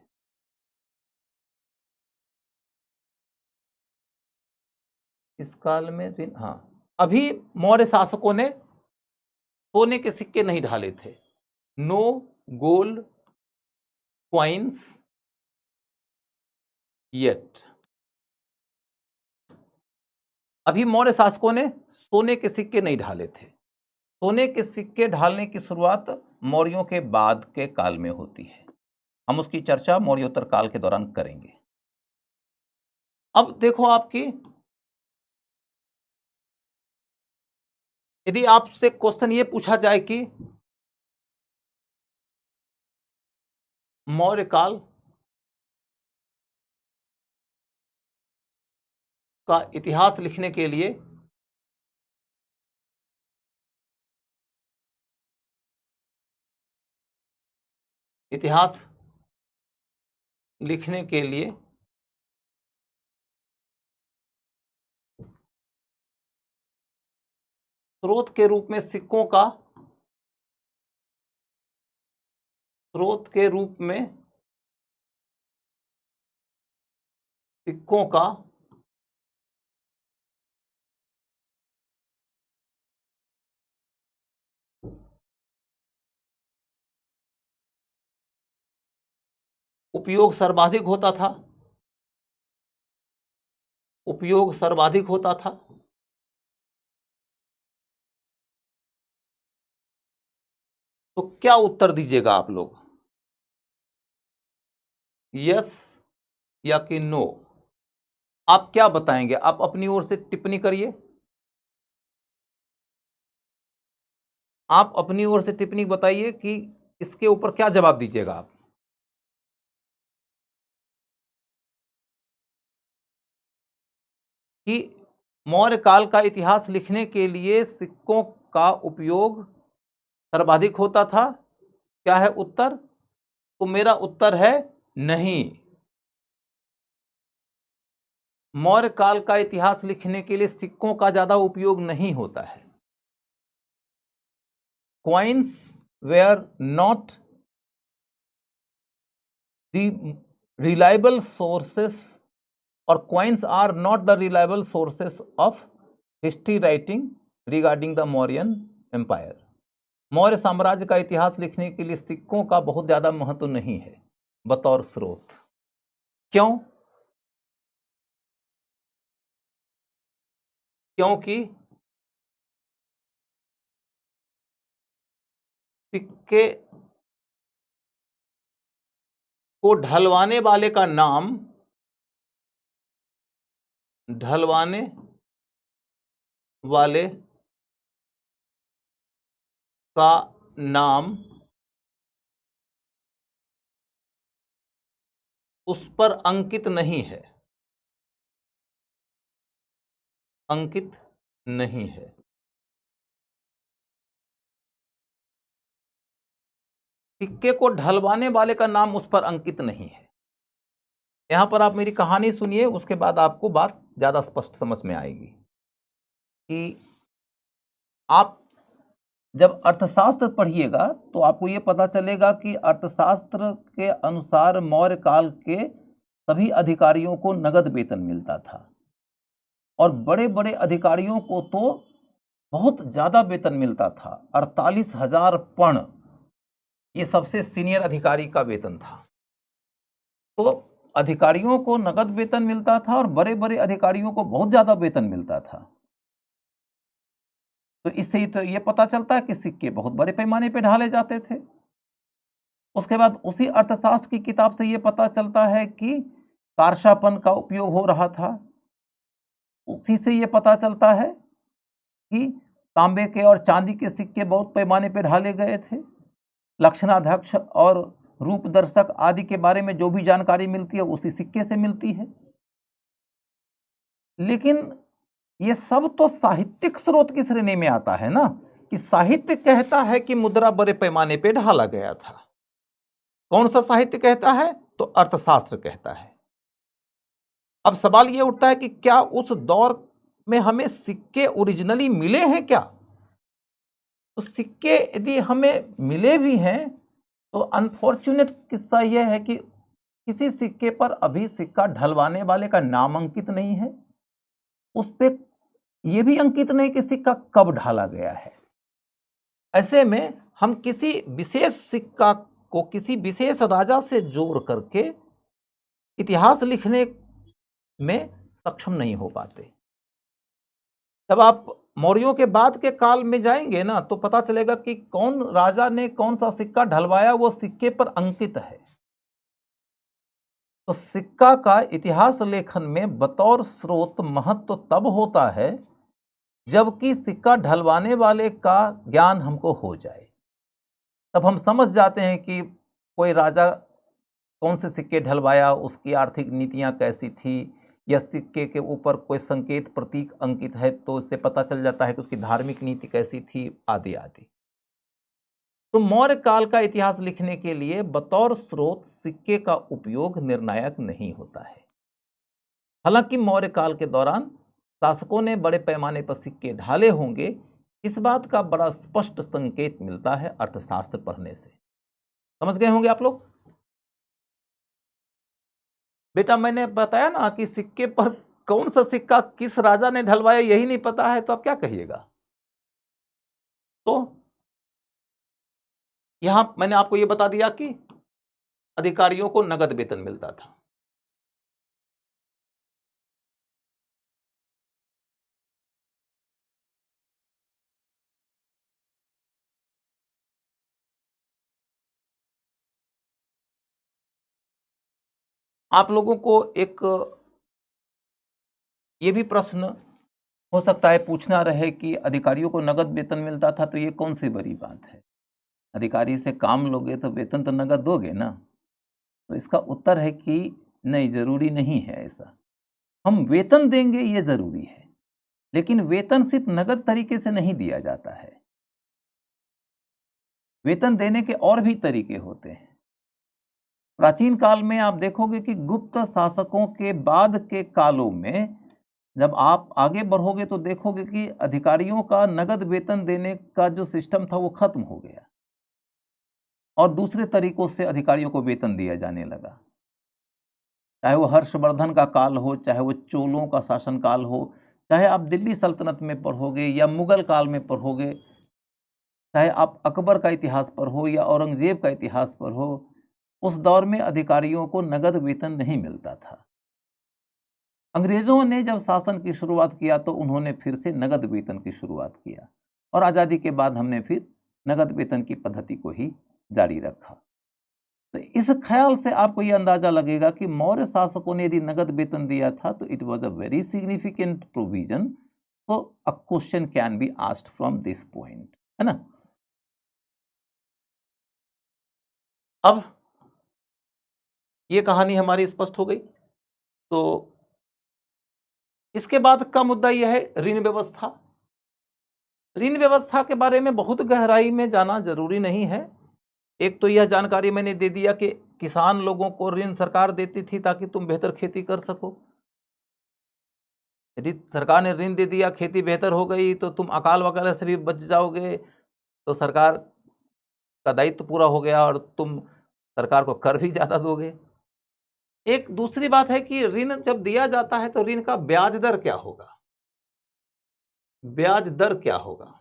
इस काल में हाँ, अभी मौर्य शासकों ने सोने के सिक्के नहीं ढाले थे। No gold coins yet. अभी मौर्य शासकों ने सोने के सिक्के नहीं ढाले थे। सोने के सिक्के ढालने की शुरुआत मौर्यों के बाद के काल में होती है। हम उसकी चर्चा मौर्योत्तर काल के दौरान करेंगे। अब देखो, आपकी यदि आपसे क्वेश्चन ये पूछा जाए कि मौर्य काल का इतिहास लिखने के लिए इतिहास लिखने के लिए स्रोत के रूप में सिक्कों का, स्रोत के रूप में सिक्कों का उपयोग सर्वाधिक होता था, उपयोग सर्वाधिक होता था। तो क्या उत्तर दीजिएगा आप लोग, यस या कि नो? आप क्या बताएंगे? आप अपनी ओर से टिप्पणी करिए। आप अपनी ओर से टिप्पणी बताइए कि इसके ऊपर क्या जवाब दीजिएगा आप। कि मौर्य काल का इतिहास लिखने के लिए सिक्कों का उपयोग सर्वाधिक होता था। क्या है उत्तर? तो मेरा उत्तर है नहीं। मौर्य काल का इतिहास लिखने के लिए सिक्कों का ज्यादा उपयोग नहीं होता है। Coins were not the reliable sources, और coins are not the reliable sources of history writing regarding the Mauryan empire. Maurya साम्राज्य का इतिहास लिखने के लिए सिक्कों का बहुत ज्यादा महत्व नहीं है बतौर स्रोत। क्यों? क्योंकि सिक्के को ढलवाने वाले का नाम, ढलवाने वाले का नाम उस पर अंकित नहीं है, अंकित नहीं है। सिक्के को ढलवाने वाले का नाम उस पर अंकित नहीं है। यहां पर आप मेरी कहानी सुनिए, उसके बाद आपको बात ज्यादा स्पष्ट समझ में आएगी कि आप जब अर्थशास्त्र पढ़िएगा तो आपको यह पता चलेगा कि अर्थशास्त्र के अनुसार मौर्य काल के सभी अधिकारियों को नगद वेतन मिलता था, और बड़े बड़े अधिकारियों को तो बहुत ज्यादा वेतन मिलता था। 48,000 पण ये सबसे सीनियर अधिकारी का वेतन था। तो अधिकारियों को नगद वेतन मिलता था और बड़े बड़े अधिकारियों को बहुत ज्यादा वेतन मिलता था। तो इससे ही तो ये पता चलता है कि सिक्के बहुत बड़े पैमाने पर ढाले जाते थे। उसके बाद उसी अर्थशास्त्र की किताब से ये पता चलता है कि कारशापन का उपयोग हो रहा था। उसी से ये पता चलता है कि तांबे के और चांदी के सिक्के बहुत पैमाने पर ढाले गए थे। लक्षणाध्यक्ष और रूपदर्शक आदि के बारे में जो भी जानकारी मिलती है उसी सिक्के से मिलती है। लेकिन ये सब तो साहित्यिक स्रोत की श्रेणी में आता है ना, कि साहित्य कहता है कि मुद्रा बड़े पैमाने पे ढाला गया था। कौन सा साहित्य कहता है? तो अर्थशास्त्र कहता है। अब सवाल यह उठता है कि क्या उस दौर में हमें सिक्के ओरिजिनली मिले हैं क्या? तो सिक्के यदि हमें मिले भी हैं तो अनफॉर्चुनेट किस्सा यह है कि किसी सिक्के पर अभी सिक्का ढलवाने वाले का नाम अंकित नहीं है, उस पे यह भी अंकित नहीं कि सिक्का कब ढाला गया है। ऐसे में हम किसी विशेष सिक्का को किसी विशेष राजा से जोड़ करके इतिहास लिखने में सक्षम नहीं हो पाते। जब आप मौर्यों के बाद के काल में जाएंगे ना तो पता चलेगा कि कौन राजा ने कौन सा सिक्का ढलवाया, वो सिक्के पर अंकित है। तो सिक्का का इतिहास लेखन में बतौर स्रोत महत्व तब होता है जबकि सिक्का ढलवाने वाले का ज्ञान हमको हो जाए। तब हम समझ जाते हैं कि कोई राजा कौन से सिक्के ढलवाया, उसकी आर्थिक नीतियां कैसी थी, या सिक्के के ऊपर कोई संकेत प्रतीक अंकित है तो इससे पता चल जाता है कि उसकी धार्मिक नीति कैसी थी, आदि आदि। तो मौर्य काल का इतिहास लिखने के लिए बतौर स्रोत सिक्के का उपयोग निर्णायक नहीं होता है। हालांकि मौर्य काल के दौरान शासकों ने बड़े पैमाने पर सिक्के ढाले होंगे, इस बात का बड़ा स्पष्ट संकेत मिलता है अर्थशास्त्र पढ़ने से। समझ गए होंगे आप लोग? बेटा मैंने बताया ना कि सिक्के पर कौन सा सिक्का किस राजा ने ढलवाया यही नहीं पता है तो आप क्या कहिएगा? तो यहां मैंने आपको यह बता दिया कि अधिकारियों को नगद वेतन मिलता था। आप लोगों को एक ये भी प्रश्न हो सकता है पूछना रहे कि अधिकारियों को नगद वेतन मिलता था तो ये कौन सी बड़ी बात है, अधिकारी से काम लोगे तो वेतन तो नगद दोगे ना। तो इसका उत्तर है कि नहीं, जरूरी नहीं है ऐसा। हम वेतन देंगे ये जरूरी है, लेकिन वेतन सिर्फ नगद तरीके से नहीं दिया जाता है। वेतन देने के और भी तरीके होते हैं। प्राचीन काल में आप देखोगे कि गुप्त शासकों के बाद के कालों में जब आप आगे बढ़ोगे तो देखोगे कि अधिकारियों का नगद वेतन देने का जो सिस्टम था वो खत्म हो गया और दूसरे तरीकों से अधिकारियों को वेतन दिया जाने लगा। चाहे वो हर्षवर्धन का काल हो, चाहे वो चोलों का शासनकाल हो, चाहे आप दिल्ली सल्तनत में पढ़ोगे या मुगल काल में पढ़ोगे, चाहे आप अकबर का इतिहास पढ़ो या औरंगजेब का इतिहास पढ़ो, उस दौर में अधिकारियों को नगद वेतन नहीं मिलता था। अंग्रेजों ने जब शासन की शुरुआत किया तो उन्होंने फिर से नगद वेतन की शुरुआत किया और आज़ादी के बाद हमने फिर नगद वेतन की पद्धति को ही जारी रखा। तो इस ख्याल से आपको यह अंदाजा लगेगा कि मौर्य शासकों ने यदि नगद वेतन दिया था तो it was a very significant provision. तो a question can be asked from this point, है ना। अब ये कहानी हमारी स्पष्ट हो गई। तो इसके बाद का मुद्दा यह है ऋण व्यवस्था। ऋण व्यवस्था के बारे में बहुत गहराई में जाना जरूरी नहीं है। एक तो यह जानकारी मैंने दे दिया कि किसान लोगों को ऋण सरकार देती थी ताकि तुम बेहतर खेती कर सको। यदि सरकार ने ऋण दे दिया, खेती बेहतर हो गई तो तुम अकाल वगैरह से भी बच जाओगे, तो सरकार का दायित्व पूरा हो गया और तुम सरकार को कर भी ज्यादा दोगे। एक दूसरी बात है कि ऋण जब दिया जाता है तो ऋण का ब्याज दर क्या होगा, ब्याज दर क्या होगा,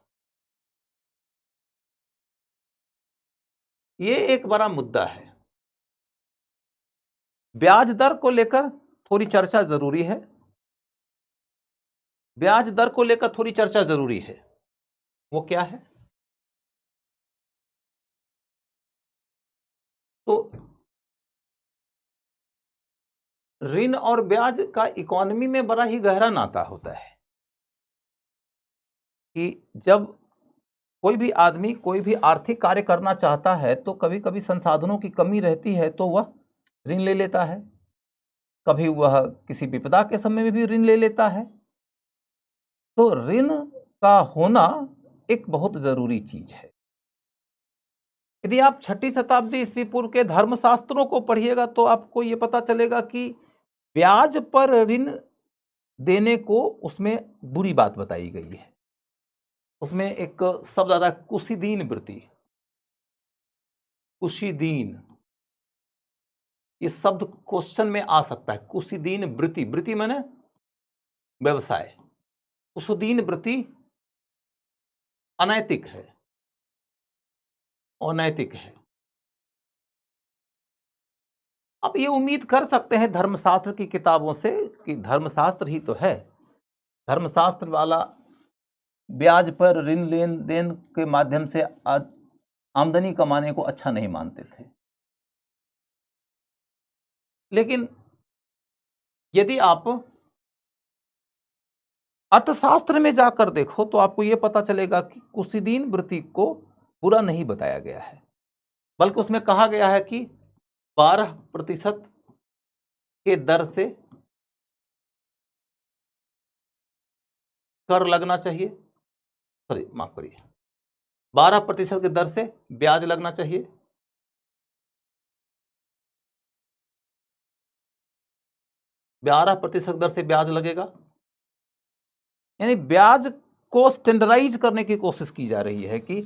ये एक बड़ा मुद्दा है। ब्याज दर को लेकर थोड़ी चर्चा जरूरी है, ब्याज दर को लेकर थोड़ी चर्चा जरूरी है। वो क्या है? तो ऋण और ब्याज का इकोनॉमी में बड़ा ही गहरा नाता होता है कि जब कोई भी आदमी कोई भी आर्थिक कार्य करना चाहता है तो कभी कभी संसाधनों की कमी रहती है तो वह ऋण ले लेता है, कभी वह किसी विपदा के समय में भी ऋण ले लेता है। तो ऋण का होना एक बहुत जरूरी चीज है। यदि आप 6ठी शताब्दी ईस्वी पूर्व के धर्मशास्त्रों को पढ़िएगा तो आपको यह पता चलेगा कि ब्याज पर ऋण देने को उसमें बुरी बात बताई गई है। उसमें एक शब्द आता है कुशीदीन वृत्ति। कुशीदीन, ये शब्द क्वेश्चन में आ सकता है। कुशीदीन वृत्ति, वृत्ति माने व्यवसाय। कुशीदीन वृत्ति अनैतिक है, अनैतिक है। आप ये उम्मीद कर सकते हैं धर्मशास्त्र की किताबों से कि धर्मशास्त्र ही तो है, धर्मशास्त्र वाला ब्याज पर ऋण लेन देन के माध्यम से आमदनी कमाने को अच्छा नहीं मानते थे। लेकिन यदि आप अर्थशास्त्र में जाकर देखो तो आपको यह पता चलेगा कि कुशीदीन वृत्ति को बुरा नहीं बताया गया है, बल्कि उसमें कहा गया है कि 12% के दर से कर लगना चाहिए, सॉरी माफ करिए, 12% के दर से ब्याज लगना चाहिए। 12% दर से ब्याज लगेगा, यानी ब्याज को स्टैंडर्डाइज करने की कोशिश की जा रही है कि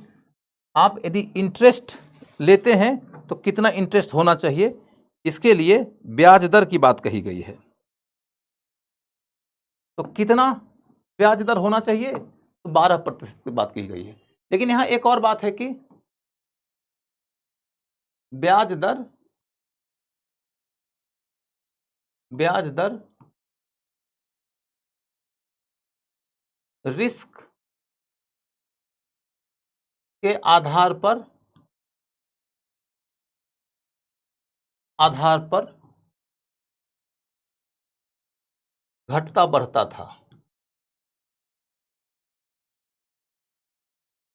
आप यदि इंटरेस्ट लेते हैं तो कितना इंटरेस्ट होना चाहिए, इसके लिए ब्याज दर की बात कही गई है। तो कितना ब्याज दर होना चाहिए, तो 12% की बात कही गई है। लेकिन यहां एक और बात है कि ब्याज दर रिस्क के आधार पर घटता बढ़ता था।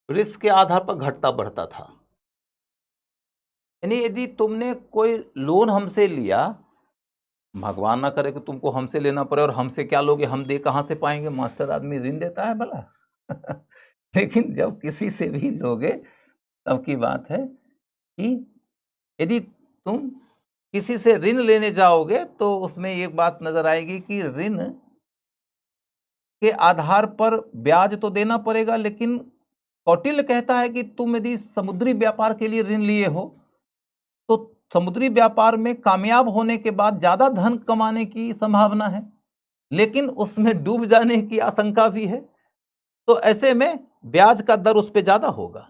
रिस्क के आधार पर घटता बढ़ता था, यानी यदि तुमने कोई लोन हमसे लिया, भगवान ना करे कि तुमको हमसे लेना पड़े, और हमसे क्या लोगे, हम दे कहां से पाएंगे, मास्टर आदमी ऋण देता है भला लेकिन जब किसी से भी लोगे तब की बात है कि यदि तुम किसी से ऋण लेने जाओगे तो उसमें एक बात नजर आएगी कि ऋण के आधार पर ब्याज तो देना पड़ेगा, लेकिन कौटिल्य कहता है कि तुम यदि समुद्री व्यापार के लिए ऋण लिए हो तो समुद्री व्यापार में कामयाब होने के बाद ज्यादा धन कमाने की संभावना है, लेकिन उसमें डूब जाने की आशंका भी है। तो ऐसे में ब्याज का दर उस पर ज्यादा होगा।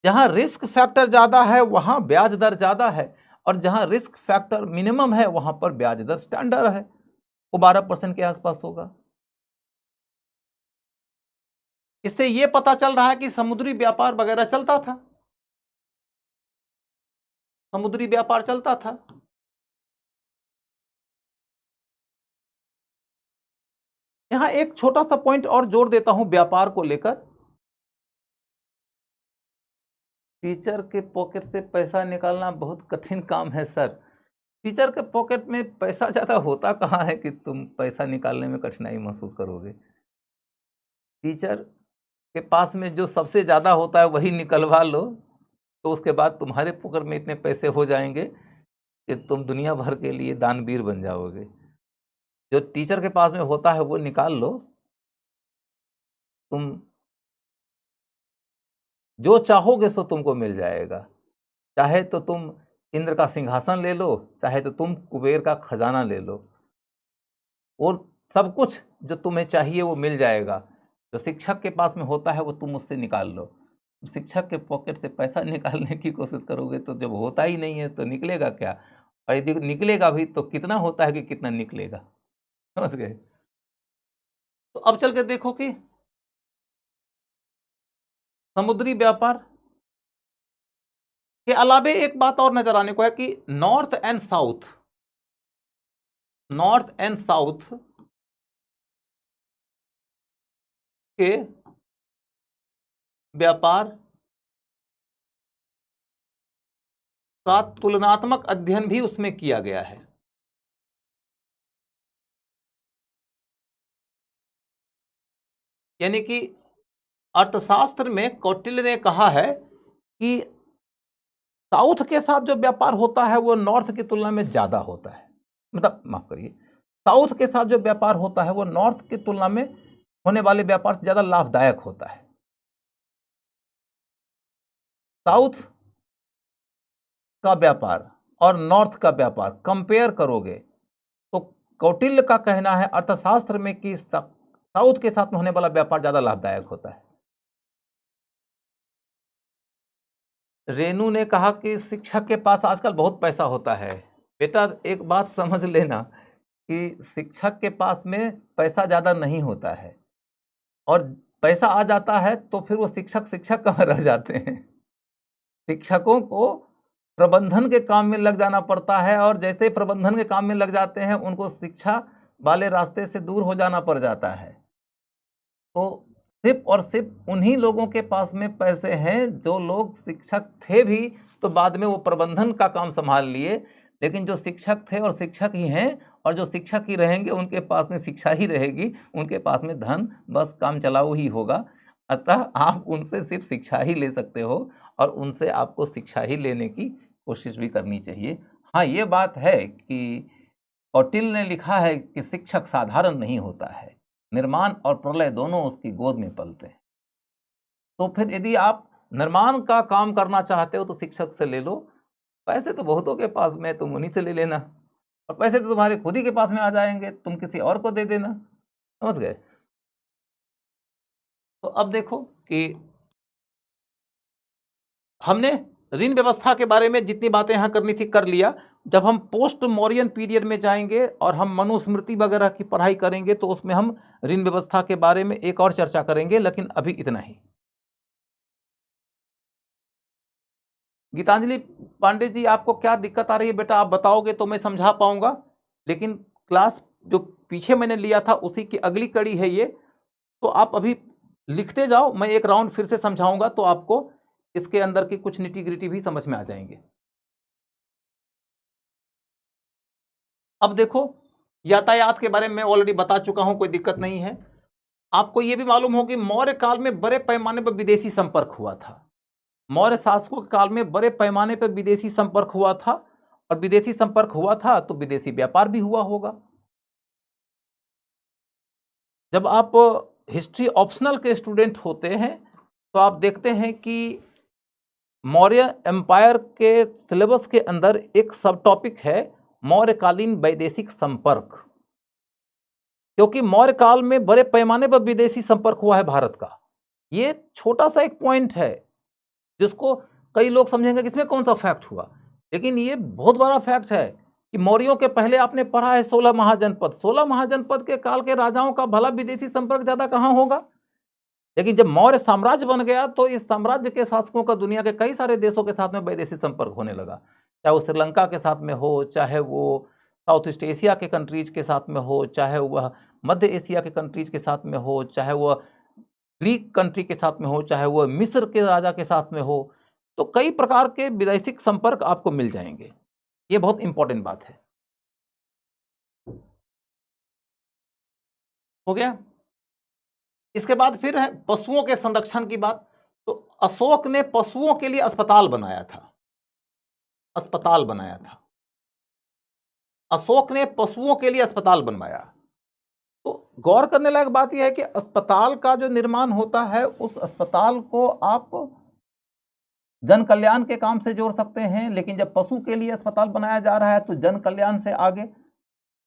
जहां रिस्क फैक्टर ज्यादा है वहां ब्याज दर ज्यादा है, और जहां रिस्क फैक्टर मिनिमम है वहां पर ब्याज दर स्टैंडर्ड है, वो 12% के आसपास होगा। इससे यह पता चल रहा है कि समुद्री व्यापार वगैरह चलता था, समुद्री व्यापार चलता था। यहां एक छोटा सा पॉइंट और जोड़ देता हूं व्यापार को लेकर। टीचर के पॉकेट से पैसा निकालना बहुत कठिन काम है सर। टीचर के पॉकेट में पैसा ज्यादा होता कहाँ है कि तुम पैसा निकालने में कठिनाई महसूस करोगे। टीचर के पास में जो सबसे ज्यादा होता है वही निकलवा लो, तो उसके बाद तुम्हारे पॉकेट में इतने पैसे हो जाएंगे कि तुम दुनिया भर के लिए दानवीर बन जाओगे। जो टीचर के पास में होता है वो निकाल लो, तुम जो चाहोगे सो तुमको मिल जाएगा। चाहे तो तुम इंद्र का सिंहासन ले लो, चाहे तो तुम कुबेर का खजाना ले लो, और सब कुछ जो तुम्हें चाहिए वो मिल जाएगा। जो शिक्षक के पास में होता है वो तुम उससे निकाल लो। शिक्षक के पॉकेट से पैसा निकालने की कोशिश करोगे तो जब होता ही नहीं है तो निकलेगा क्या, और यदि निकलेगा भी तो कितना होता है कि कितना निकलेगा, समझ गए। तो अब चल के देखो कि समुद्री व्यापार के अलावे एक बात और नजर आने को है कि north and south north and south के व्यापार का तुलनात्मक अध्ययन भी उसमें किया गया है। यानी कि अर्थशास्त्र में कौटिल्य ने कहा है कि साउथ के साथ जो व्यापार होता है वो नॉर्थ की तुलना में ज्यादा होता है, मतलब माफ करिए, साउथ के साथ जो व्यापार होता है वो नॉर्थ की तुलना में होने वाले व्यापार से ज्यादा लाभदायक होता है। साउथ का व्यापार और नॉर्थ का व्यापार कंपेयर करोगे तो कौटिल्य का कहना है अर्थशास्त्र में कि साउथ के साथ में होने वाला व्यापार ज्यादा लाभदायक होता है। रेनू ने कहा कि शिक्षक के पास आजकल बहुत पैसा होता है। बेटा एक बात समझ लेना कि शिक्षक के पास में पैसा ज्यादा नहीं होता है, और पैसा आ जाता है तो फिर वो शिक्षक शिक्षक कहाँ रह जाते हैं। शिक्षकों को प्रबंधन के काम में लग जाना पड़ता है, और जैसे प्रबंधन के काम में लग जाते हैं उनको शिक्षा वाले रास्ते से दूर हो जाना पड़ जाता है। तो सिर्फ और सिर्फ उन्हीं लोगों के पास में पैसे हैं जो लोग शिक्षक थे भी तो बाद में वो प्रबंधन का काम संभाल लिए, लेकिन जो शिक्षक थे और शिक्षक ही हैं और जो शिक्षक ही रहेंगे उनके पास में शिक्षा ही रहेगी, उनके पास में धन बस काम चलाऊ ही होगा। अतः आप उनसे सिर्फ शिक्षा ही ले सकते हो और उनसे आपको शिक्षा ही लेने की कोशिश भी करनी चाहिए। हाँ, ये बात है कि कौटिल्य ने लिखा है कि शिक्षक साधारण नहीं होता है, निर्माण और प्रलय दोनों उसकी गोद में पलते हैं। तो फिर यदि आप निर्माण का काम करना चाहते हो तो शिक्षक से ले लो, पैसे तो बहुतों के पास में, तुम उन्हीं से ले लेना, और पैसे तो तुम्हारे खुद ही के पास में आ जाएंगे, तुम किसी और को दे देना। समझ गए? तो अब देखो कि हमने ऋण व्यवस्था के बारे में जितनी बातें यहां करनी थी कर लिया। जब हम पोस्ट मौर्यन पीरियड में जाएंगे और हम मनुस्मृति वगैरह की पढ़ाई करेंगे तो उसमें हम ऋण व्यवस्था के बारे में एक और चर्चा करेंगे, लेकिन अभी इतना ही। गीतांजलि पांडे जी, आपको क्या दिक्कत आ रही है बेटा? आप बताओगे तो मैं समझा पाऊंगा, लेकिन क्लास जो पीछे मैंने लिया था उसी की अगली कड़ी है ये, तो आप अभी लिखते जाओ, मैं एक राउंड फिर से समझाऊंगा तो आपको इसके अंदर की कुछ निटी ग्रिटी भी समझ में आ जाएंगे। अब देखो, यातायात के बारे में ऑलरेडी बता चुका हूं, कोई दिक्कत नहीं है। आपको यह भी मालूम हो कि मौर्य काल में बड़े पैमाने पर विदेशी संपर्क हुआ था। मौर्य शासकों के काल में बड़े पैमाने पर विदेशी संपर्क हुआ था, और विदेशी संपर्क हुआ था तो विदेशी व्यापार भी हुआ होगा। जब आप हिस्ट्री ऑप्शनल के स्टूडेंट होते हैं तो आप देखते हैं कि मौर्य एम्पायर के सिलेबस के अंदर एक सब टॉपिक है मौर्यकालीन वैदेशिक संपर्क, क्योंकि मौर्य काल में बड़े पैमाने पर विदेशी संपर्क हुआ है भारत का। ये छोटा सा एक पॉइंट है जिसको कई लोग समझेंगे कि इसमें कौन सा फैक्ट हुआ, लेकिन ये बहुत बड़ा फैक्ट है कि मौर्यों के पहले आपने पढ़ा है 16 महाजनपद। 16 महाजनपद के काल के राजाओं का भला विदेशी संपर्क ज्यादा कहां होगा? लेकिन जब मौर्य साम्राज्य बन गया तो इस साम्राज्य के शासकों का दुनिया के कई सारे देशों के साथ में वैदेशिक संपर्क होने लगा, चाहे वो श्रीलंका के साथ में हो, चाहे वो साउथ ईस्ट एशिया के कंट्रीज के साथ में हो, चाहे वह मध्य एशिया के कंट्रीज के साथ में हो, चाहे वह ग्रीक कंट्री के साथ में हो, चाहे वह मिस्र के राजा के साथ में हो। तो कई प्रकार के वैदेशिक संपर्क आपको मिल जाएंगे। ये बहुत इंपॉर्टेंट बात है। हो गया। इसके बाद फिर है पशुओं के संरक्षण की बात। तो अशोक ने पशुओं के लिए अस्पताल बनाया था। अस्पताल बनाया था अशोक ने पशुओं के लिए अस्पताल बनवाया। तो गौर करने लायक बात यह है कि अस्पताल का जो निर्माण होता है उस अस्पताल को आप जन कल्याण के काम से जोड़ सकते हैं, लेकिन जब पशु के लिए अस्पताल बनाया जा रहा है तो जन कल्याण से आगे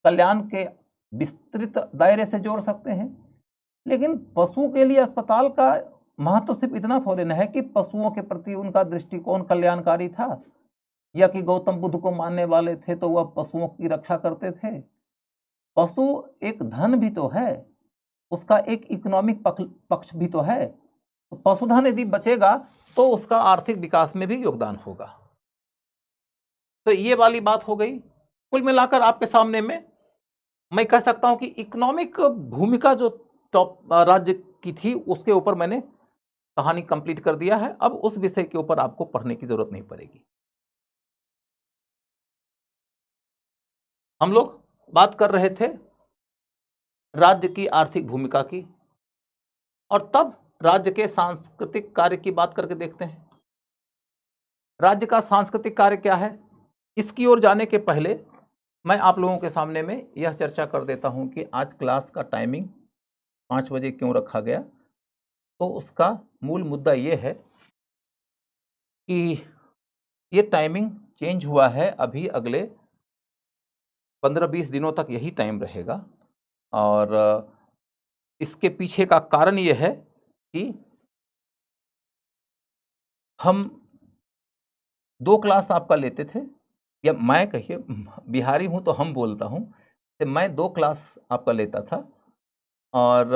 कल्याण के विस्तृत दायरे से जोड़ सकते हैं। लेकिन पशु के लिए अस्पताल का महत्व सिर्फ इतना थोड़े न है कि पशुओं के प्रति उनका दृष्टिकोण कल्याणकारी था, या कि गौतम बुद्ध को मानने वाले थे तो वह पशुओं की रक्षा करते थे। पशु एक धन भी तो है, उसका एक इकोनॉमिक पक्ष भी तो है। तो पशुधन यदि बचेगा तो उसका आर्थिक विकास में भी योगदान होगा। तो ये वाली बात हो गई। कुल मिलाकर आपके सामने में मैं कह सकता हूं कि इकोनॉमिक भूमिका जो टॉप राज्य की थी उसके ऊपर मैंने कहानी कंप्लीट कर दिया है। अब उस विषय के ऊपर आपको पढ़ने की जरूरत नहीं पड़ेगी। हम लोग बात कर रहे थे राज्य की आर्थिक भूमिका की, और तब राज्य के सांस्कृतिक कार्य की बात करके देखते हैं। राज्य का सांस्कृतिक कार्य क्या है, इसकी ओर जाने के पहले मैं आप लोगों के सामने में यह चर्चा कर देता हूं कि आज क्लास का टाइमिंग 5 बजे क्यों रखा गया। तो उसका मूल मुद्दा यह है कि ये टाइमिंग चेंज हुआ है। अभी अगले 15-20 दिनों तक यही टाइम रहेगा, और इसके पीछे का कारण यह है कि हम 2 क्लास आपका लेते थे, या मैं कहिए बिहारी हूं तो हम बोलता हूं कि मैं 2 क्लास आपका लेता था, और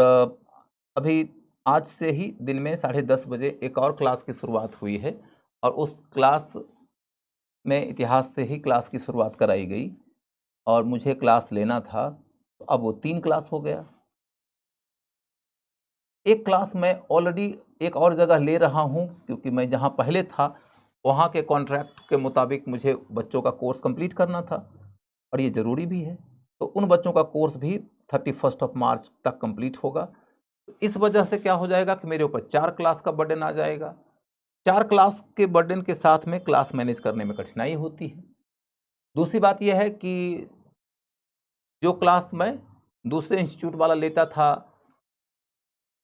अभी आज से ही दिन में 10:30 बजे एक और क्लास की शुरुआत हुई है, और उस क्लास में इतिहास से ही क्लास की शुरुआत कराई गई, और मुझे क्लास लेना था, तो अब वो 3 क्लास हो गया। एक क्लास मैं ऑलरेडी एक और जगह ले रहा हूं, क्योंकि मैं जहां पहले था वहां के कॉन्ट्रैक्ट के मुताबिक मुझे बच्चों का कोर्स कंप्लीट करना था, और ये ज़रूरी भी है। तो उन बच्चों का कोर्स भी 31 मार्च तक कंप्लीट होगा। तो इस वजह से क्या हो जाएगा कि मेरे ऊपर 4 क्लास का बर्डन आ जाएगा। 4 क्लास के बर्डन के साथ में क्लास मैनेज करने में कठिनाई होती है। दूसरी बात यह है कि जो क्लास मैं दूसरे इंस्टीट्यूट वाला लेता था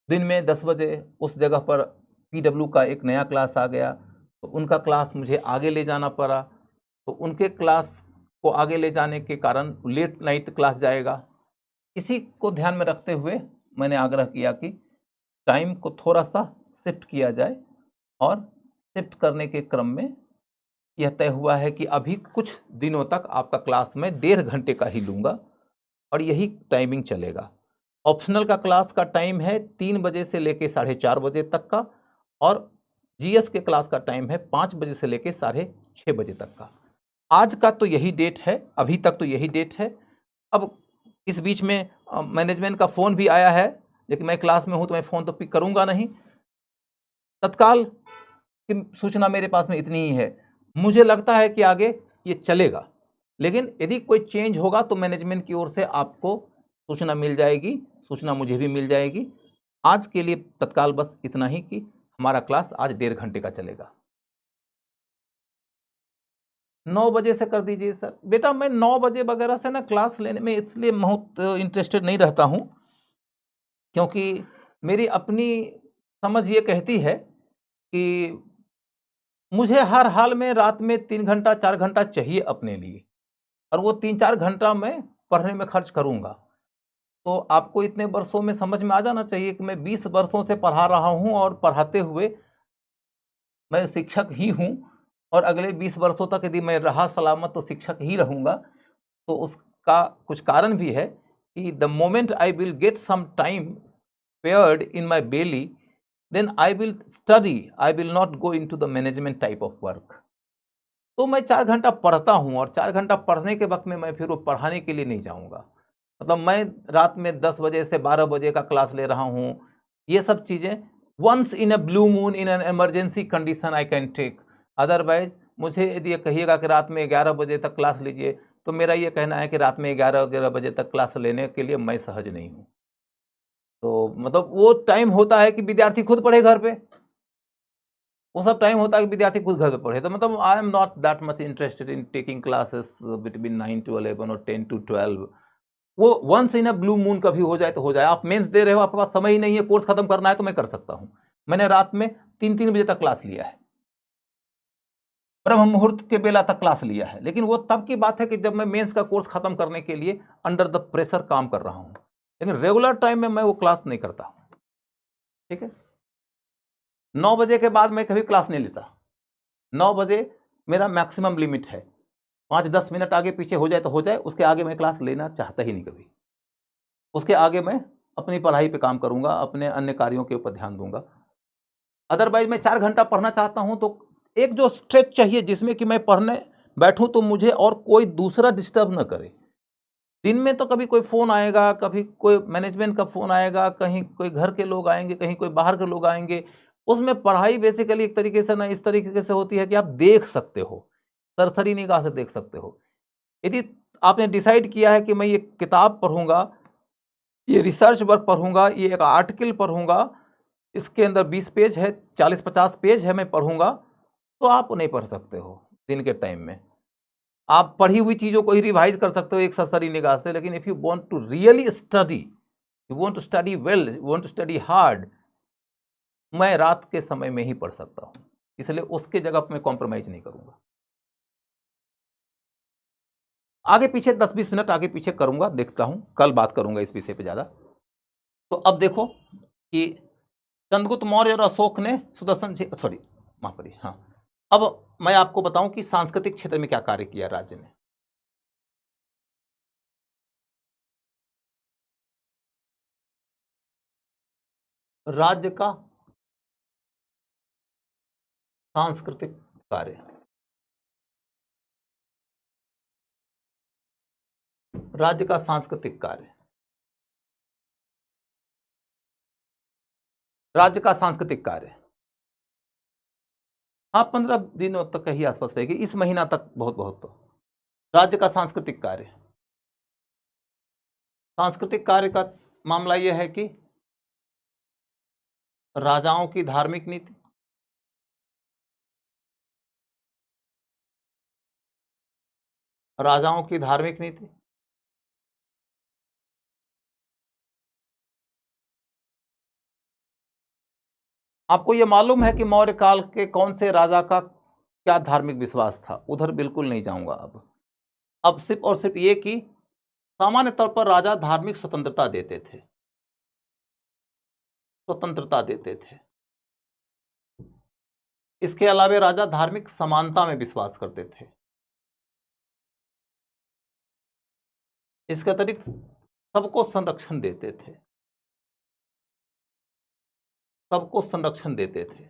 दिन में 10 बजे, उस जगह पर पीडब्ल्यू का एक नया क्लास आ गया, तो उनका क्लास मुझे आगे ले जाना पड़ा। तो उनके क्लास को आगे ले जाने के कारण लेट नाइट क्लास जाएगा। इसी को ध्यान में रखते हुए मैंने आग्रह किया कि टाइम को थोड़ा सा शिफ्ट किया जाए, और शिफ्ट करने के क्रम में यह तय हुआ है कि अभी कुछ दिनों तक आपका क्लास में 1.5 घंटे का ही लूँगा, और यही टाइमिंग चलेगा। ऑप्शनल का क्लास का टाइम है 3 बजे से लेके 4:30 बजे तक का, और जीएस के क्लास का टाइम है 5 बजे से लेके 6:30 बजे तक का। आज का तो यही डेट है, अभी तक तो यही डेट है। अब इस बीच में मैनेजमेंट का फ़ोन भी आया है, लेकिन मैं क्लास में हूँ तो मैं फ़ोन तो पिक करूँगा नहीं। तत्काल की सूचना मेरे पास में इतनी ही है। मुझे लगता है कि आगे ये चलेगा, लेकिन यदि कोई चेंज होगा तो मैनेजमेंट की ओर से आपको सूचना मिल जाएगी, सूचना मुझे भी मिल जाएगी। आज के लिए तत्काल बस इतना ही कि हमारा क्लास आज 1.5 घंटे का चलेगा। 9 बजे से कर दीजिए सर। बेटा मैं 9 बजे वगैरह से ना क्लास लेने में इसलिए बहुत इंटरेस्टेड नहीं रहता हूँ, क्योंकि मेरी अपनी समझ ये कहती है कि मुझे हर हाल में रात में 3 घंटा 4 घंटा चाहिए अपने लिए, और वो 3-4 घंटा मैं पढ़ने में खर्च करूँगा। तो आपको इतने वर्षों में समझ में आ जाना चाहिए कि मैं 20 वर्षों से पढ़ा रहा हूँ, और पढ़ाते हुए मैं शिक्षक ही हूँ, और अगले 20 वर्षों तक यदि मैं रहा सलामत तो शिक्षक ही रहूँगा। तो उसका कुछ कारण भी है कि the moment I will get some time spared in my daily, then I will study, I will not go into the management type of work. तो मैं 4 घंटा पढ़ता हूँ, और 4 घंटा पढ़ने के वक़्त में मैं फिर वो पढ़ाने के लिए नहीं जाऊँगा। मतलब मैं रात में 10 बजे से 12 बजे का क्लास ले रहा हूँ। ये सब चीज़ें once in a blue moon in an emergency condition I can take. Otherwise मुझे यदि ये कहिएगा कि रात में 11 बजे तक क्लास लीजिए, तो मेरा ये कहना है कि रात में 11-11 बजे तक क्लास लेने के लिए मैं सहज नहीं हूँ। तो मतलब वो टाइम होता है कि विद्यार्थी खुद पढ़े घर पे। वो सब टाइम होता है कि विद्यार्थी खुद घर पे पढ़े। तो मतलब I am not that much interested in taking classes between 9 to 11 और 10 टू 12। वो once in a blue moon कभी हो जाए तो हो जाए। आप मेंस दे रहे हो, आपके पास समय ही नहीं है, कोर्स खत्म करना है, तो मैं कर सकता हूँ। मैंने रात में 3-3 बजे तक क्लास लिया है, ब्रह्म मुहूर्त के बेला तक क्लास लिया है। लेकिन वो तब की बात है कि जब मैं मेंस का कोर्स खत्म करने के लिए अंडर द प्रेशर काम कर रहा हूँ, लेकिन रेगुलर टाइम में मैं वो क्लास नहीं करता। ठीक है, 9 बजे के बाद मैं कभी क्लास नहीं लेता। 9 बजे मेरा मैक्सिमम लिमिट है। 5-10 मिनट आगे पीछे हो जाए तो हो जाए, उसके आगे मैं क्लास लेना चाहता ही नहीं कभी। उसके आगे मैं अपनी पढ़ाई पे काम करूंगा, अपने अन्य कार्यों के ऊपर ध्यान दूंगा। अदरवाइज मैं 4 घंटा पढ़ना चाहता हूं, तो एक जो स्ट्रेच चाहिए जिसमें कि मैं पढ़ने बैठूं तो मुझे और कोई दूसरा डिस्टर्ब न करे। दिन में तो कभी कोई फ़ोन आएगा, कभी कोई मैनेजमेंट का फ़ोन आएगा, कहीं कोई घर के लोग आएँगे, कहीं कोई बाहर के लोग आएँगे। उसमें पढ़ाई बेसिकली एक तरीके से ना इस तरीके से होती है कि आप देख सकते हो, सरसरी निगाह से देख सकते हो। यदि आपने डिसाइड किया है कि मैं ये किताब पढ़ूँगा, ये रिसर्च वर्क पढ़ूँगा, ये एक आर्टिकल पढ़ूँगा, इसके अंदर 20 पेज है, 40-50 पेज है, मैं पढ़ूँगा, तो आप नहीं पढ़ सकते हो दिन के टाइम में। आप पढ़ी हुई चीज़ों को ही रिवाइज़ कर सकते हो एक सरसरी निगाह से, लेकिन if you want to really study, you want to study well, you want to study hard, मैं रात के समय में ही पढ़ सकता हूँ। इसलिए उसके जगह पे मैं कॉम्प्रोमाइज़ नहीं करूँगा। आगे पीछे 10-20 मिनट आगे पीछे करूँगा, देखता हूँ, कल बात करूँगा इस विषय पे ज़्यादा। तो अब देखो कि चंद्रगुप्त मौर्य और अशोक ने सुदर्शन सॉरी माफ करिए, हाँ। अब मैं आपको बताऊं कि सांस्कृतिक क्षेत्र में क्या कार्य किया राज्य ने। राज्य का सांस्कृतिक कार्य, राज्य का सांस्कृतिक कार्य, राज्य का सांस्कृतिक कार्य। हाँ, 15 दिनों तक का ही आसपास रहेगी, इस महीना तक बहुत बहुत तो। राज्य का सांस्कृतिक कार्य, सांस्कृतिक कार्य का मामला यह है कि राजाओं की धार्मिक नीति, राजाओं की धार्मिक नीति, आपको यह मालूम है कि मौर्य काल के कौन से राजा का क्या धार्मिक विश्वास था? उधर बिल्कुल नहीं जाऊंगा अब सिर्फ और सिर्फ ये कि सामान्य तौर पर राजा धार्मिक स्वतंत्रता देते थे, स्वतंत्रता देते थे। इसके अलावा राजा धार्मिक समानता में विश्वास करते थे। इसके अतिरिक्त सबको संरक्षण देते थे, सबको संरक्षण देते थे।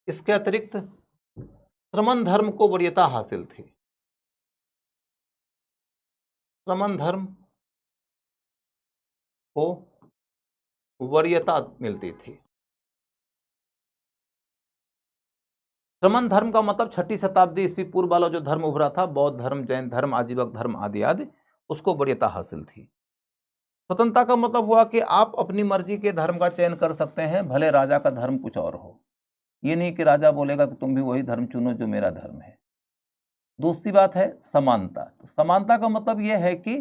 इसके अतिरिक्त श्रमण धर्म को वरीयता हासिल थी, श्रमण धर्म को वरीयता मिलती थी। श्रमण धर्म का मतलब 6ठी शताब्दी ईस्वी पूर्व वाला जो धर्म उभरा था, बौद्ध धर्म, जैन धर्म, आजीवक धर्म आदि आदि, उसको वरीयता हासिल थी। स्वतंत्रता का मतलब हुआ कि आप अपनी मर्जी के धर्म का चयन कर सकते हैं, भले राजा का धर्म कुछ और हो। ये नहीं कि राजा बोलेगा कि तुम भी वही धर्म चुनो जो मेरा धर्म है। दूसरी बात है समानता। तो समानता का मतलब यह है कि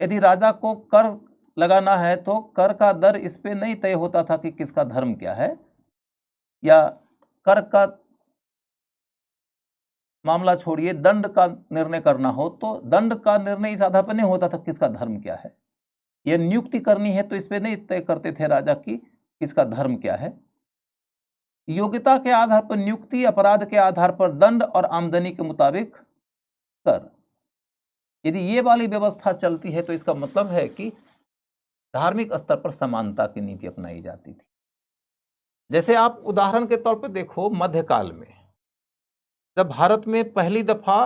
यदि राजा को कर लगाना है तो कर का दर इस पे नहीं तय होता था कि किसका धर्म क्या है, या कर का मामला छोड़िए, दंड का निर्णय करना हो तो दंड का निर्णय इस आधार पर नहीं होता था किसका धर्म क्या है। यह नियुक्ति करनी है तो इस पे नहीं तय करते थे राजा की किसका धर्म क्या है। योग्यता के आधार पर नियुक्ति, अपराध के आधार पर दंड और आमदनी के मुताबिक कर। यदि ये वाली व्यवस्था चलती है तो इसका मतलब है कि धार्मिक स्तर पर समानता की नीति अपनाई जाती थी। जैसे आप उदाहरण के तौर पर देखो, मध्यकाल में जब भारत में पहली दफा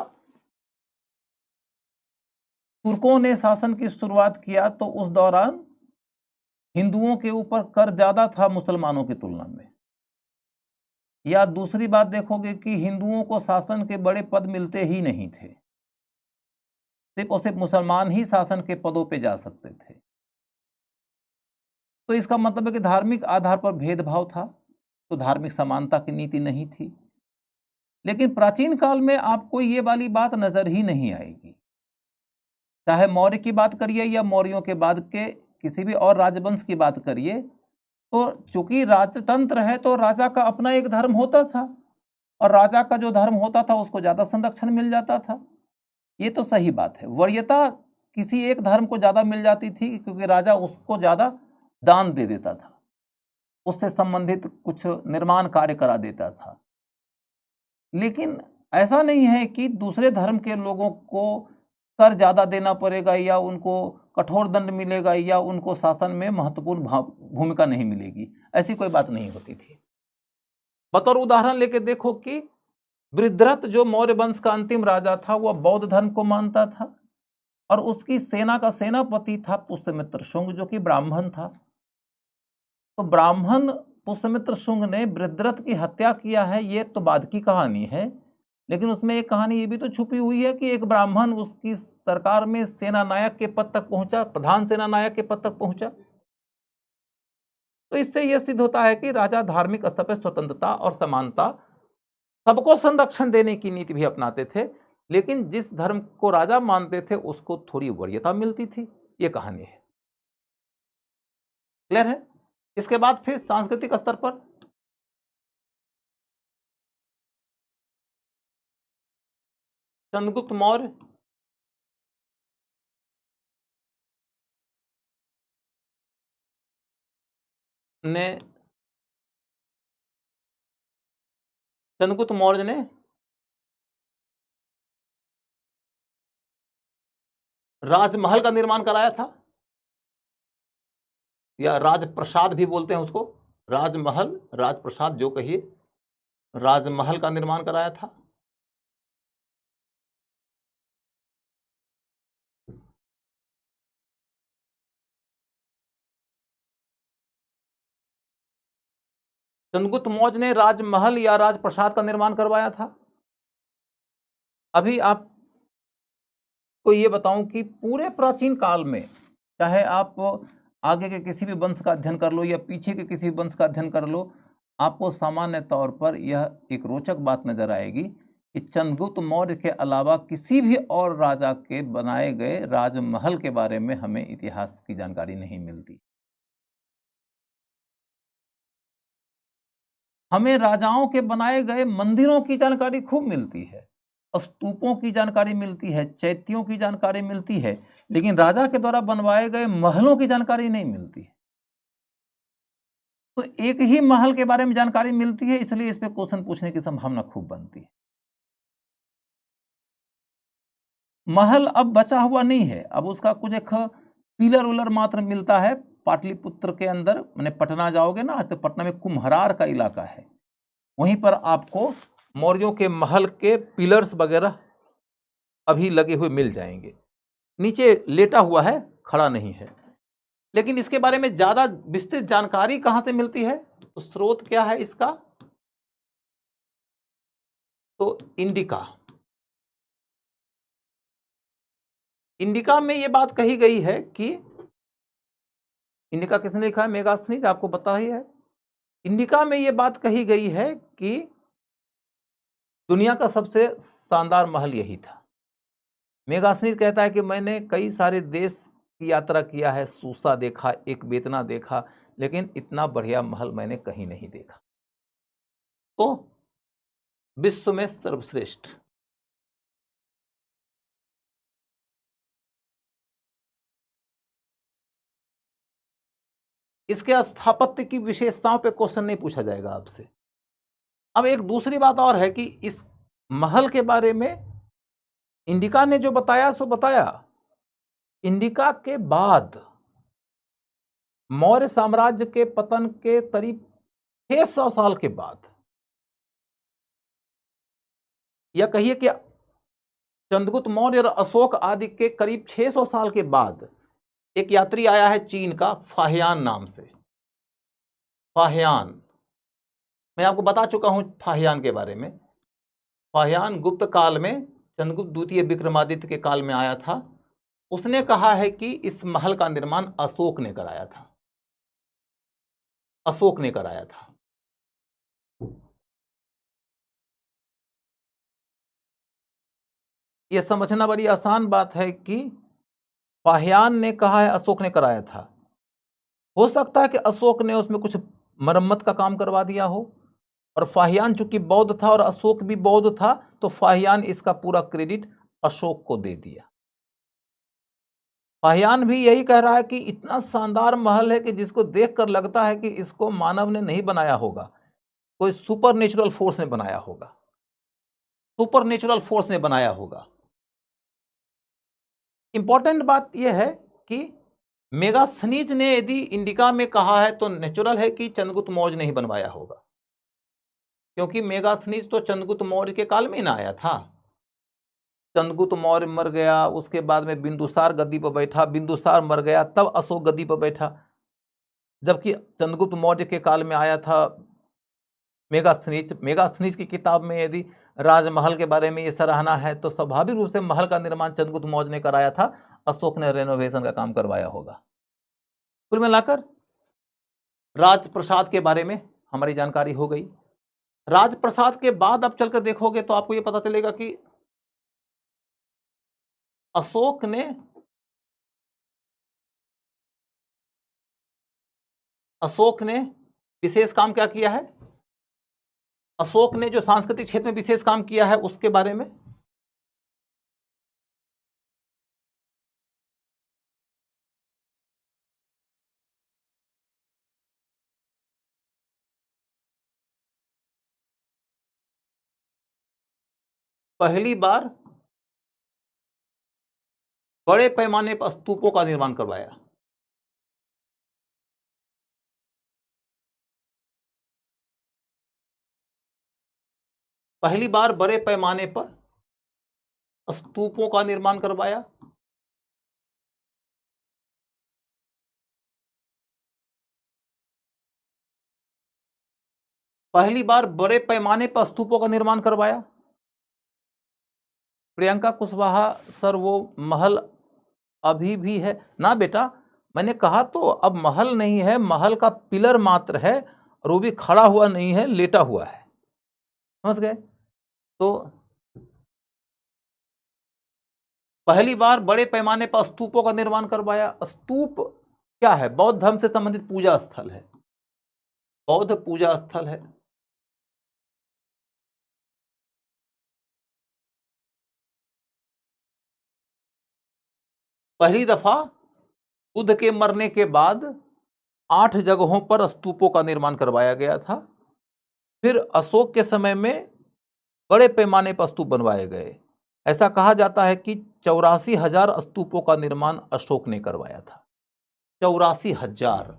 तुर्कों ने शासन की शुरुआत किया तो उस दौरान हिंदुओं के ऊपर कर ज्यादा था मुसलमानों की तुलना में। या दूसरी बात देखोगे कि हिंदुओं को शासन के बड़े पद मिलते ही नहीं थे, सिर्फ और सिर्फ मुसलमान ही शासन के पदों पे जा सकते थे। तो इसका मतलब है कि धार्मिक आधार पर भेदभाव था, तो धार्मिक समानता की नीति नहीं थी। लेकिन प्राचीन काल में आपको ये वाली बात नजर ही नहीं आएगी। चाहे मौर्य की बात करिए या मौर्यों के बाद के किसी भी और राजवंश की बात करिए, तो चूंकि राजतंत्र है तो राजा का अपना एक धर्म होता था, और राजा का जो धर्म होता था उसको ज्यादा संरक्षण मिल जाता था। ये तो सही बात है। वरीयता किसी एक धर्म को ज्यादा मिल जाती थी क्योंकि राजा उसको ज्यादा दान दे देता था, उससे संबंधित कुछ निर्माण कार्य करा देता था। लेकिन ऐसा नहीं है कि दूसरे धर्म के लोगों को कर ज्यादा देना पड़ेगा या उनको कठोर दंड मिलेगा या उनको शासन में महत्वपूर्ण भूमिका नहीं मिलेगी, ऐसी कोई बात नहीं होती थी। बतौर उदाहरण लेके देखो कि वृद्धरथ जो मौर्य वंश का अंतिम राजा था, वह बौद्ध धर्म को मानता था और उसकी सेना का सेनापति था पुष्यमित्र शुंग, जो कि ब्राह्मण था। तो ब्राह्मण पुष्यमित्र शुंग ने वृद्धरथ की हत्या किया है, ये तो बाद की कहानी है, लेकिन उसमें एक कहानी ये भी तो छुपी हुई है कि एक ब्राह्मण उसकी सरकार में सेना नायक के पद तक पहुंचा, प्रधान सेना नायक के पद तक पहुंचा। तो इससे यह सिद्ध होता है कि राजा धार्मिक स्तर पर स्वतंत्रता और समानता, सबको संरक्षण देने की नीति भी अपनाते थे, लेकिन जिस धर्म को राजा मानते थे उसको थोड़ी वरीयता मिलती थी। ये कहानी है। क्लियर है? इसके बाद फिर सांस्कृतिक स्तर पर चंद्रगुप्त मौर्य ने चंद्रगुप्त मौर्य ने राजमहल का निर्माण कराया था, या राजप्रसाद भी बोलते हैं उसको, राजमहल, राजप्रसाद जो कहिए, राजमहल का निर्माण कराया था। चंद्रगुप्त मौर्य ने राजमहल या राजप्रसाद का निर्माण करवाया था। अभी आपको ये बताऊं कि पूरे प्राचीन काल में, चाहे आप आगे के किसी भी वंश का अध्ययन कर लो या पीछे के किसी वंश का अध्ययन कर लो, आपको सामान्य तौर पर यह एक रोचक बात नजर आएगी कि चंद्रगुप्त मौर्य के अलावा किसी भी और राजा के बनाए गए राजमहल के बारे में हमें इतिहास की जानकारी नहीं मिलती। हमें राजाओं के बनाए गए मंदिरों की जानकारी खूब मिलती है, स्तूपों की जानकारी मिलती है, चैत्यों की जानकारी मिलती है, लेकिन राजा के द्वारा बनवाए गए महलों की जानकारी नहीं मिलती है। तो एक ही महल के बारे में जानकारी मिलती है, इसलिए इस पे क्वेश्चन पूछने की संभावना खूब बनती है। महल अब बचा हुआ नहीं है, अब उसका कुछ एक पिलर उलर मात्र मिलता है। पाटलिपुत्र के अंदर, मैंने पटना जाओगे ना, तो पटना में कुम्हरार का इलाका है, वहीं पर आपको मौर्यों के महल के पिलर्स वगैरह अभी लगे हुए मिल जाएंगे। नीचे लेटा हुआ है, खड़ा नहीं है। लेकिन इसके बारे में ज्यादा विस्तृत जानकारी कहां से मिलती है, तो स्रोत क्या है इसका, तो इंडिका। इंडिका में यह बात कही गई है कि, इंडिका किसने लिखा है, मेगास्थनीज, आपको पता ही है। इंडिका में यह बात कही गई है कि दुनिया का सबसे शानदार महल यही था। मेगास्थनीज कहता है कि मैंने कई सारे देश की यात्रा किया है, सूसा देखा, एक बेतना देखा, लेकिन इतना बढ़िया महल मैंने कहीं नहीं देखा। तो विश्व में सर्वश्रेष्ठ। इसके स्थापत्य की विशेषताओं पे क्वेश्चन नहीं पूछा जाएगा आपसे। अब एक दूसरी बात और है कि इस महल के बारे में इंडिका ने जो बताया सो बताया, इंडिका के बाद मौर्य साम्राज्य के पतन के करीब 600 साल के बाद, या कहिए कि चंद्रगुप्त मौर्य और अशोक आदि के करीब 600 साल के बाद एक यात्री आया है चीन का, फाहियान नाम से। फाहियान, मैं आपको बता चुका हूं फाहियान के बारे में। फाहियान गुप्त काल में, चंद्रगुप्त द्वितीय विक्रमादित्य के काल में आया था। उसने कहा है कि इस महल का निर्माण अशोक ने कराया था, अशोक ने कराया था। यह समझना बड़ी आसान बात है कि फाहियान ने कहा है अशोक ने कराया था। हो सकता है कि अशोक ने उसमें कुछ मरम्मत का काम करवा दिया हो, और फाहियान चूंकि बौद्ध था और अशोक भी बौद्ध था, तो फाहियान इसका पूरा क्रेडिट अशोक को दे दिया। फाहियान भी यही कह रहा है कि इतना शानदार महल है कि जिसको देखकर लगता है कि इसको मानव ने नहीं बनाया होगा, कोई सुपर नेचुरल फोर्स ने बनाया होगा, सुपर नेचुरल फोर्स ने बनाया होगा। इंपॉर्टेंट बात यह है कि मेगास्थनीज ने यदि इंडिका में कहा है तो नेचुरल है कि चंद्रगुप्त मौर्य ने ही बनवाया होगा। क्योंकि मेगास्थनीज तो चंद्रगुप्त मौर्य के काल में ही ना आया था। चंद्रगुप्त मौर्य मर गया, उसके बाद में बिंदुसार गद्दी पर बैठा, बिंदुसार मर गया, तब अशोक गद्दी पर बैठा। जबकि चंद्रगुप्त मौर्य के काल में आया था मेगास्थनीज। मेगास्थनीज की किताब में यदि राजमहल के बारे में ये सराहना है तो स्वाभाविक रूप से महल का निर्माण चंद्रगुप्त मौर्य ने कराया था, अशोक ने रेनोवेशन का काम करवाया होगा। कुल मिलाकर राजप्रसाद के बारे में हमारी जानकारी हो गई। राजप्रसाद के बाद अब चलकर देखोगे तो आपको यह पता चलेगा कि अशोक ने विशेष काम क्या किया है, अशोक ने जो सांस्कृतिक क्षेत्र में विशेष काम किया है उसके बारे में पहली बार बड़े पैमाने पर स्तूपों का निर्माण करवाया। पहली बार बड़े पैमाने पर स्तूपों का निर्माण करवाया। पहली बार बड़े पैमाने पर स्तूपों का निर्माण करवाया। प्रियंका कुशवाहा सर, वो महल अभी भी है ना बेटा? मैंने कहा तो अब महल नहीं है, महल का पिलर मात्र है, और वो भी खड़ा हुआ नहीं है, लेटा हुआ है। समझ गए? तो पहली बार बड़े पैमाने पर स्तूपों का निर्माण करवाया। स्तूप क्या है? बौद्ध धर्म से संबंधित पूजा स्थल है, बौद्ध पूजा स्थल है। पहली दफा बुद्ध के मरने के बाद 8 जगहों पर स्तूपों का निर्माण करवाया गया था। फिर अशोक के समय में बड़े पैमाने पर स्तूप बनवाए गए। ऐसा कहा जाता है कि 84,000 स्तूपों का निर्माण अशोक ने करवाया था। 84,000।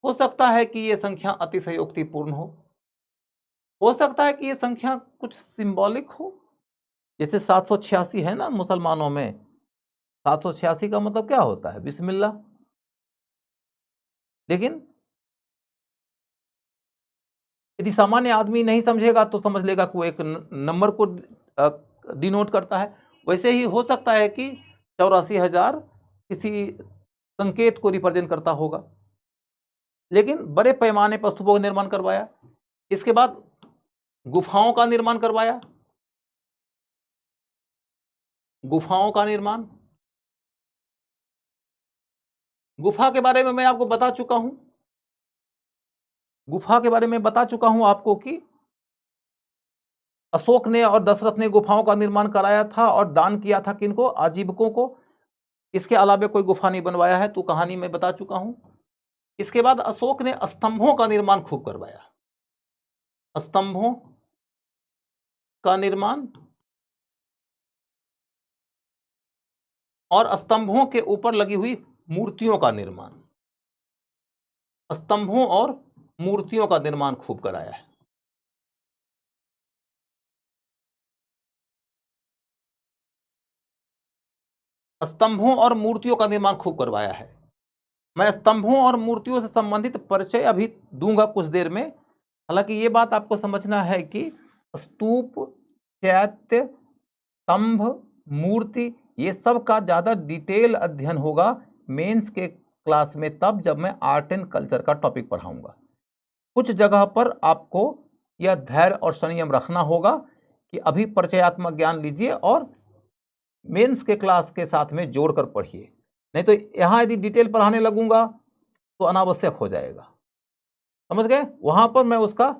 हो सकता है कि यह संख्या अतिशयोक्तिपूर्ण हो सकता है कि यह संख्या कुछ सिंबॉलिक हो, जैसे 786 है ना मुसलमानों में। 786 का मतलब क्या होता है? बिस्मिल्लाह। लेकिन यदि सामान्य आदमी नहीं समझेगा तो समझ लेगा कि वो एक नंबर को डिनोट करता है। वैसे ही हो सकता है कि 84,000 किसी संकेत को रिप्रेजेंट करता होगा। लेकिन बड़े पैमाने पर स्तूपों का निर्माण करवाया। इसके बाद गुफाओं का निर्माण करवाया। गुफाओं का निर्माण, गुफा के बारे में मैं आपको बता चुका हूं। गुफा के बारे में बता चुका हूं आपको कि अशोक ने और दशरथ ने गुफाओं का निर्माण कराया था और दान किया था किनको? आजीविकों को। इसके अलावा कोई गुफा नहीं बनवाया है, तो कहानी मैं बता चुका हूं। इसके बाद अशोक ने स्तंभों का निर्माण खूब करवाया। स्तंभों का निर्माण और स्तंभों के ऊपर लगी हुई मूर्तियों का निर्माण। स्तंभों और मूर्तियों का निर्माण खूब कराया है। स्तंभों और मूर्तियों का निर्माण खूब करवाया है। मैं स्तंभों और मूर्तियों से संबंधित परिचय अभी दूंगा कुछ देर में। हालांकि ये बात आपको समझना है कि स्तूप, चैत्य, स्तंभ, मूर्ति, ये सब का ज्यादा डिटेल अध्ययन होगा मेंस के क्लास में, तब जब मैं आर्ट एंड कल्चर का टॉपिक पढ़ाऊंगा। कुछ जगह पर आपको यह धैर्य और संयम रखना होगा कि अभी परिचयात्मक ज्ञान लीजिए और मेंस के क्लास के साथ में जोड़कर पढ़िए, नहीं तो यहां यदि डिटेल पढ़ाने लगूंगा तो अनावश्यक हो जाएगा। समझ गए? वहां पर मैं उसका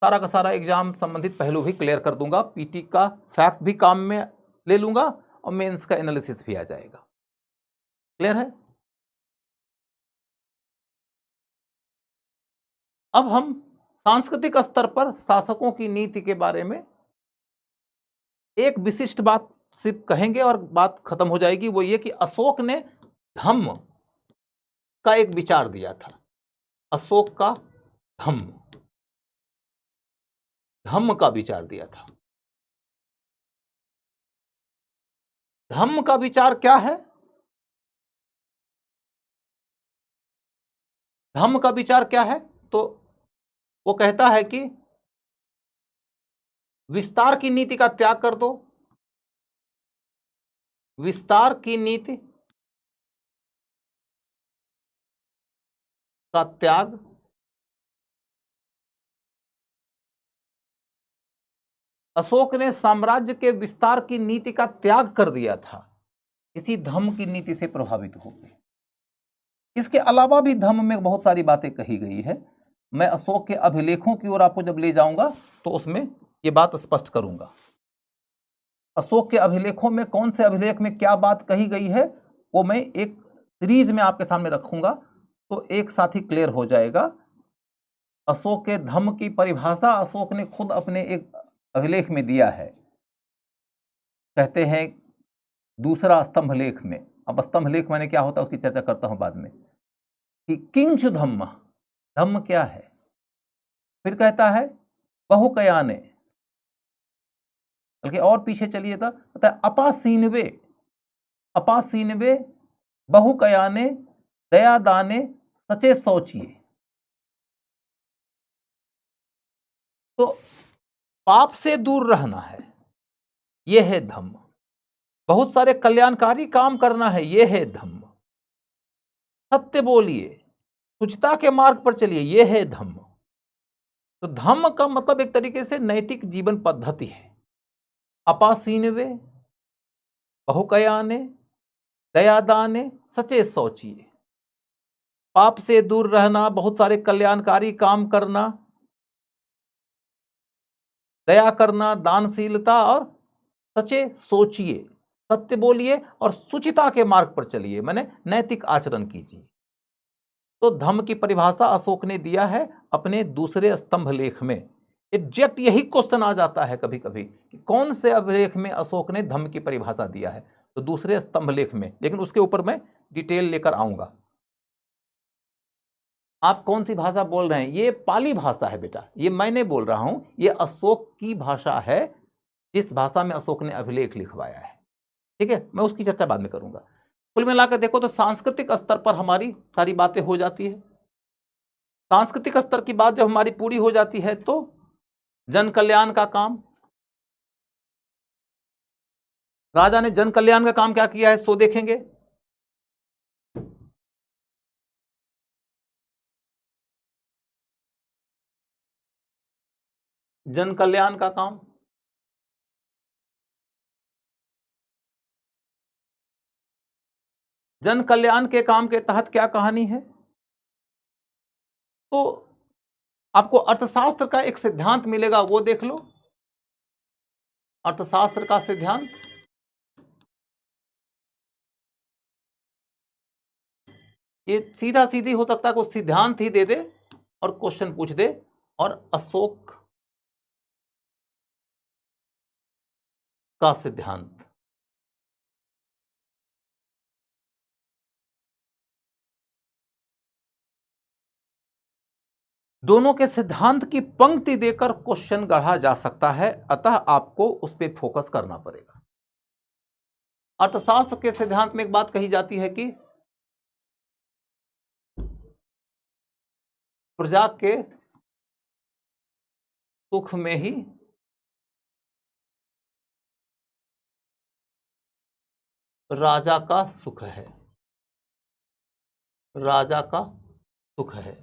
सारा का सारा एग्जाम संबंधित पहलू भी क्लियर कर दूंगा, पीटी का फैक्ट भी काम में ले लूंगा और मेंस का एनालिसिस भी आ जाएगा। क्लियर है? अब हम सांस्कृतिक स्तर पर शासकों की नीति के बारे में एक विशिष्ट बात सिर्फ कहेंगे और बात खत्म हो जाएगी। वो ये कि अशोक ने धम्म का एक विचार दिया था। अशोक का धम्म, धम्म का विचार दिया था। धम्म का विचार क्या है? धम्म का विचार क्या है? तो वो कहता है कि विस्तार की नीति का त्याग कर दो। विस्तार की नीति का त्याग अशोक ने साम्राज्य के विस्तार की नीति का त्याग कर दिया था, इसी धम्म की नीति से प्रभावित हो गए। इसके अलावा भी धम्म में बहुत सारी बातें कही गई है। मैं अशोक के अभिलेखों की ओर आपको जब ले जाऊंगा तो उसमें यह बात स्पष्ट करूंगा। अशोक के अभिलेखों में कौन से अभिलेख में क्या बात कही गई है वो मैं एक सीरीज में आपके सामने रखूंगा, तो एक साथ ही क्लियर हो जाएगा। अशोक के धम्म की परिभाषा अशोक ने खुद अपने एक अभिलेख में दिया है। कहते हैं दूसरा स्तंभ लेख में, अब स्तंभ लेख मैंने क्या होता है उसकी चर्चा करता हूं बाद में, कि किंच धम्म, धम्म क्या है। फिर कहता है बहुकयाने, बल्कि और पीछे चलिए तो कहता है अपासीनवे, अपासीनवे बहुकयाने दयादाने सचे सोचिए। तो पाप से दूर रहना है, यह है धम्म। बहुत सारे कल्याणकारी काम करना है, यह है धम्म। सत्य बोलिए, शुचिता के मार्ग पर चलिए, यह है धम्म। तो धम्म का मतलब एक तरीके से नैतिक जीवन पद्धति है। अपासीनवे बहुकयाने दयादाने सचे सोचिए, पाप से दूर रहना, बहुत सारे कल्याणकारी काम करना, दया करना, दानशीलता और सचे सोचिए, सत्य बोलिए और शुचिता के मार्ग पर चलिए, माने नैतिक आचरण कीजिए। तो धम्म की परिभाषा अशोक ने दिया है अपने दूसरे स्तंभ लेख में। एग्जैक्ट यही क्वेश्चन आ जाता है कभी कभी कि कौन से अभिलेख में अशोक ने धम्म की परिभाषा दिया है, तो दूसरे स्तंभ लेख में, लेकिन उसके ऊपर मैं डिटेल लेकर आऊंगा। आप कौन सी भाषा बोल रहे हैं? ये पाली भाषा है बेटा, ये मैं नहीं बोल रहा हूं, ये अशोक की भाषा है, जिस भाषा में अशोक ने अभिलेख लिखवाया है। ठीक है, मैं उसकी चर्चा बाद में करूंगा। कुल मिलाकर देखो तो सांस्कृतिक स्तर पर हमारी सारी बातें हो जाती है। सांस्कृतिक स्तर की बात जब हमारी पूरी हो जाती है तो जन कल्याण का काम, राजा ने जन कल्याण का काम क्या किया है सो देखेंगे। जन कल्याण का काम, जन कल्याण के काम के तहत क्या कहानी है, तो आपको अर्थशास्त्र का एक सिद्धांत मिलेगा, वो देख लो। अर्थशास्त्र का सिद्धांत, ये सीधा सीधी हो सकता है कोई सिद्धांत ही दे दे और क्वेश्चन पूछ दे, और अशोक का सिद्धांत, दोनों के सिद्धांत की पंक्ति देकर क्वेश्चन गढ़ा जा सकता है, अतः आपको उस पर फोकस करना पड़ेगा। अर्थशास्त्र के सिद्धांत में एक बात कही जाती है कि प्रजा के सुख में ही राजा का सुख है, राजा का सुख है।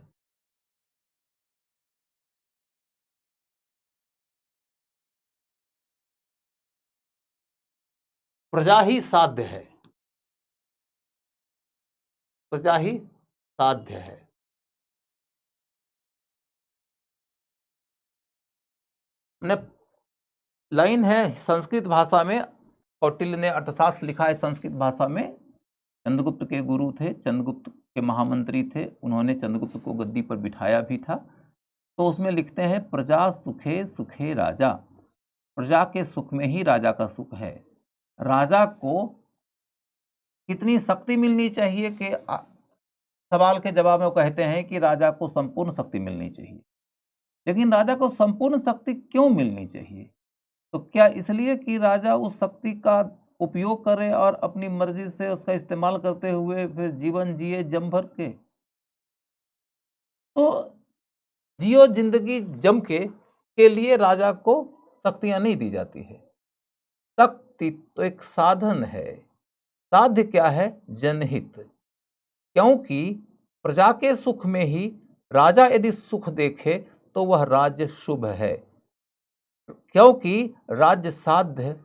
प्रजा ही साध्य है, प्रजा ही साध्य है। ने लाइन है संस्कृत भाषा में, कौटिल्य ने अर्थशास्त्र लिखा है संस्कृत भाषा में। चंद्रगुप्त के गुरु थे, चंद्रगुप्त के महामंत्री थे, उन्होंने चंद्रगुप्त को गद्दी पर बिठाया भी था। तो उसमें लिखते हैं प्रजा सुखे सुखे राजा, प्रजा के सुख में ही राजा का सुख है। राजा को कितनी शक्ति मिलनी चाहिए कि सवाल के जवाब में वो कहते हैं कि राजा को संपूर्ण शक्ति मिलनी चाहिए। लेकिन राजा को संपूर्ण शक्ति क्यों मिलनी चाहिए? तो क्या इसलिए कि राजा उस शक्ति का उपयोग करे और अपनी मर्जी से उसका इस्तेमाल करते हुए फिर जीवन जिए जम भर के? तो जियो जिंदगी जम के लिए राजा को शक्तियां नहीं दी जाती है। शक्ति तो एक साधन है। साध्य क्या है? जनहित। क्योंकि प्रजा के सुख में ही राजा यदि सुख देखे तो वह राज्य शुभ है, क्योंकि राज्य साध्य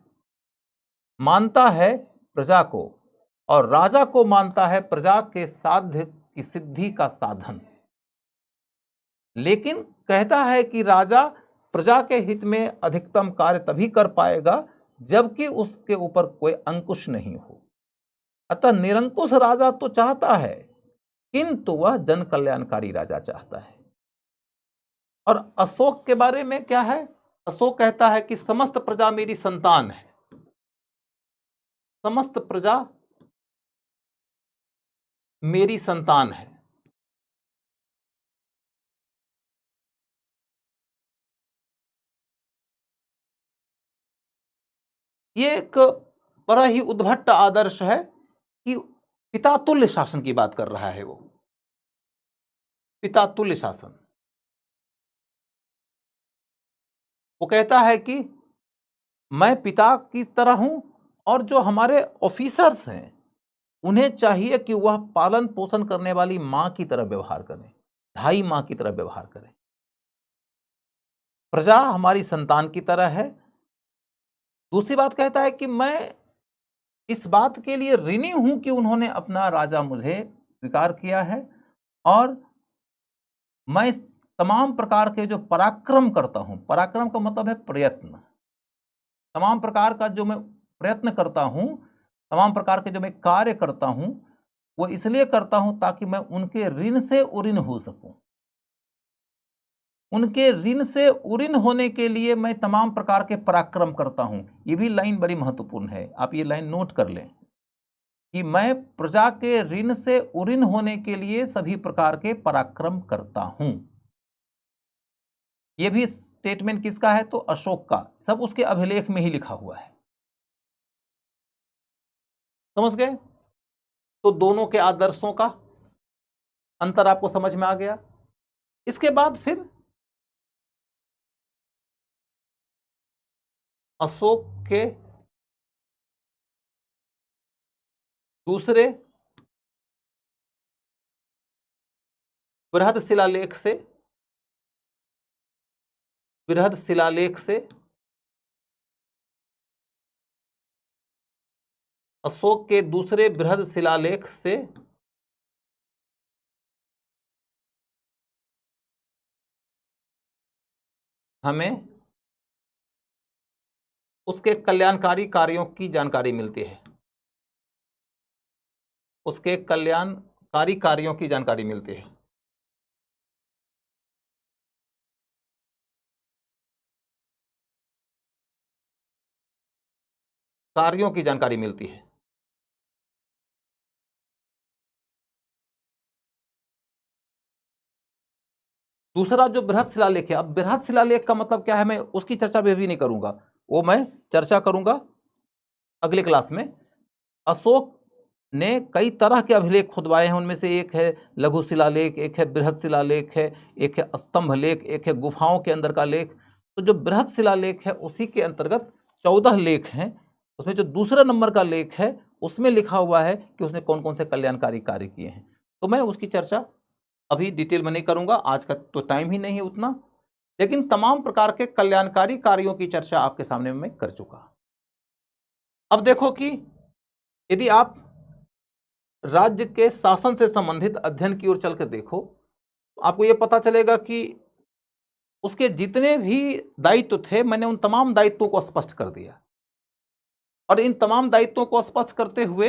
मानता है प्रजा को और राजा को मानता है प्रजा के साध्य की सिद्धि का साधन। लेकिन कहता है कि राजा प्रजा के हित में अधिकतम कार्य तभी कर पाएगा जबकि उसके ऊपर कोई अंकुश नहीं हो। अतः निरंकुश राजा तो चाहता है, किंतु वह जन कल्याणकारी राजा चाहता है। और अशोक के बारे में क्या है? अशोक कहता है कि समस्त प्रजा मेरी संतान है, समस्त प्रजा मेरी संतान है। ये एक बड़ा ही उद्भट आदर्श है कि पिता तुल्य शासन की बात कर रहा है। वो पिता तुल्य शासन, वो कहता है कि मैं पिता की तरह हूं और जो हमारे ऑफिसर्स हैं उन्हें चाहिए कि वह पालन पोषण करने वाली मां की तरह व्यवहार करें, ढाई मां की तरह व्यवहार करें। प्रजा हमारी संतान की तरह है। दूसरी बात कहता है कि मैं इस बात के लिए ऋणी हूं कि उन्होंने अपना राजा मुझे स्वीकार किया है और मैं इस तमाम प्रकार के जो पराक्रम करता हूं, पराक्रम का मतलब है प्रयत्न, तमाम प्रकार का जो मैं प्रयत्न करता हूं, तमाम प्रकार के जो मैं कार्य करता हूं, वो इसलिए करता हूं ताकि मैं उनके ऋण से उऋण हो सकूं। उनके ऋण से उऋण होने के लिए मैं तमाम प्रकार के पराक्रम करता हूं। ये भी लाइन बड़ी महत्वपूर्ण है, आप ये लाइन नोट कर लें कि मैं प्रजा के ऋण से उऋण होने के लिए सभी प्रकार के पराक्रम करता हूं। यह भी स्टेटमेंट किसका है? तो अशोक का। सब उसके अभिलेख में ही लिखा हुआ है। समझ गए? तो दोनों के आदर्शों का अंतर आपको समझ में आ गया। इसके बाद फिर अशोक के दूसरे बृहद शिलालेख से अशोक के दूसरे बृहद शिलालेख से हमें उसके कल्याणकारी कार्यों की जानकारी मिलती है। उसके कल्याणकारी कार्यों की जानकारी मिलती है। कार्यों की जानकारी मिलती है। दूसरा जो बृहद शिलालेख है, अब बृहद शिलालेख का मतलब क्या है मैं उसकी चर्चा भी नहीं करूंगा, वो मैं चर्चा करूंगा अगले क्लास में। अशोक ने कई तरह के अभिलेख खुदवाए हैं, उनमें से एक है लघु शिलालेख, एक है बृहद शिलालेख है, एक है स्तंभ लेख, एक है गुफाओं के अंदर का लेख। तो जो बृहद शिलालेख है उसी के अंतर्गत 14 लेख हैं। उसमें जो दूसरा नंबर का लेख है उसमें लिखा हुआ है कि उसने कौन कौन से कल्याणकारी कार्य किए हैं। तो मैं उसकी चर्चा अभी डिटेल में नहीं करूंगा, आज का तो टाइम ही नहीं है उतना, लेकिन तमाम प्रकार के कल्याणकारी कार्यों की चर्चा आपके सामने मैं कर चुका। अब देखो कि यदि आप राज्य के शासन से संबंधित अध्ययन की ओर चलकर देखो तो आपको यह पता चलेगा कि उसके जितने भी दायित्व थे मैंने उन तमाम दायित्वों को स्पष्ट कर दिया। और इन तमाम दायित्वों को स्पष्ट करते हुए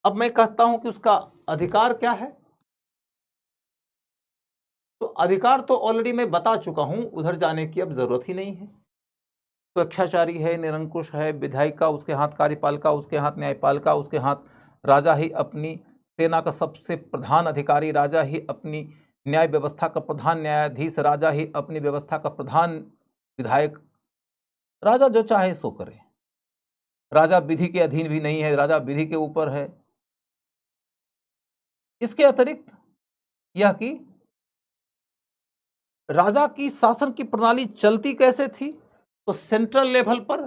अब मैं कहता हूं कि उसका अधिकार क्या है। तो अधिकार तो ऑलरेडी मैं बता चुका हूं, उधर जाने की अब जरूरत ही नहीं है। स्वेच्छाचारी है, निरंकुश है, विधायिका उसके हाथ, कार्यपालिका उसके हाथ, न्यायपालिका उसके हाथ, राजा ही अपनी सेना का सबसे प्रधान अधिकारी, राजा ही अपनी न्याय व्यवस्था का प्रधान न्यायाधीश राजा ही अपनी व्यवस्था का प्रधान विधायक। राजा जो चाहे सो करे, राजा विधि के अधीन भी नहीं है, राजा विधि के ऊपर है। इसके अतिरिक्त यह कि राजा की शासन की प्रणाली चलती कैसे थी, तो सेंट्रल लेवल पर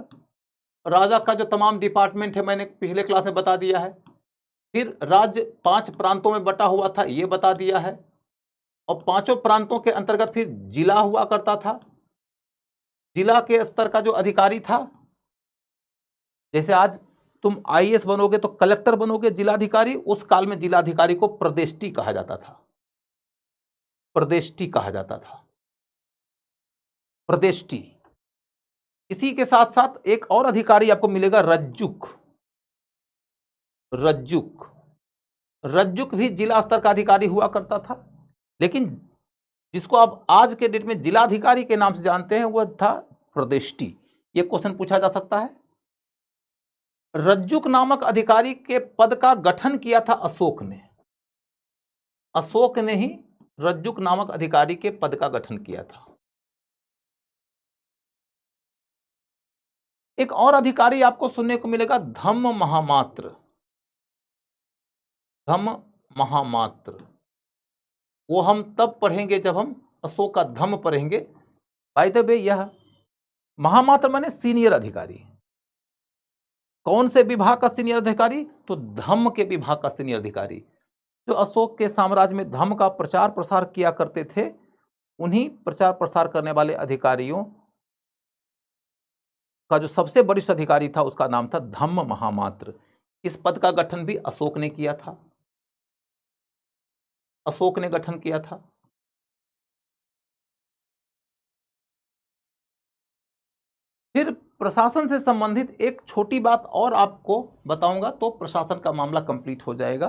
राजा का जो तमाम डिपार्टमेंट है मैंने पिछले क्लास में बता दिया है। फिर राज्य 5 प्रांतों में बटा हुआ था, यह बता दिया है। और 5 प्रांतों के अंतर्गत फिर जिला हुआ करता था। जिला के स्तर का जो अधिकारी था, जैसे आज तुम आईएएस बनोगे तो कलेक्टर बनोगे, जिलाधिकारी, उस काल में जिलाधिकारी को प्रदेष्टि कहा जाता था। प्रदेष्टि कहा जाता था, प्रदेष्टि। इसी के साथ साथ एक और अधिकारी आपको मिलेगा, रज्जुक। रज्जुक, रज्जुक भी जिला स्तर का अधिकारी हुआ करता था, लेकिन जिसको आप आज के डेट में जिलाधिकारी के नाम से जानते हैं वह था प्रदेष्टि। यह क्वेश्चन पूछा जा सकता है। रज्जुक नामक अधिकारी के पद का गठन किया था अशोक ने। अशोक ने ही रज्जुक नामक अधिकारी के पद का गठन किया था। एक और अधिकारी आपको सुनने को मिलेगा, धम्म महामात्र। धम्म महामात्र, वो हम तब पढ़ेंगे जब हम अशोक का धम्म पढ़ेंगे। बाय द वे, यह महामात्र माने सीनियर अधिकारी। कौन से विभाग का सीनियर अधिकारी, तो धम्म के विभाग का सीनियर अधिकारी। जो अशोक के साम्राज्य में धम्म का प्रचार प्रसार किया करते थे, उन्हीं प्रचार प्रसार करने वाले अधिकारियों का जो सबसे वरिष्ठ अधिकारी था उसका नाम था धम्म महामात्र। इस पद का गठन भी अशोक ने किया था, अशोक ने गठन किया था। फिर प्रशासन से संबंधित एक छोटी बात और आपको बताऊंगा तो प्रशासन का मामला कंप्लीट हो जाएगा।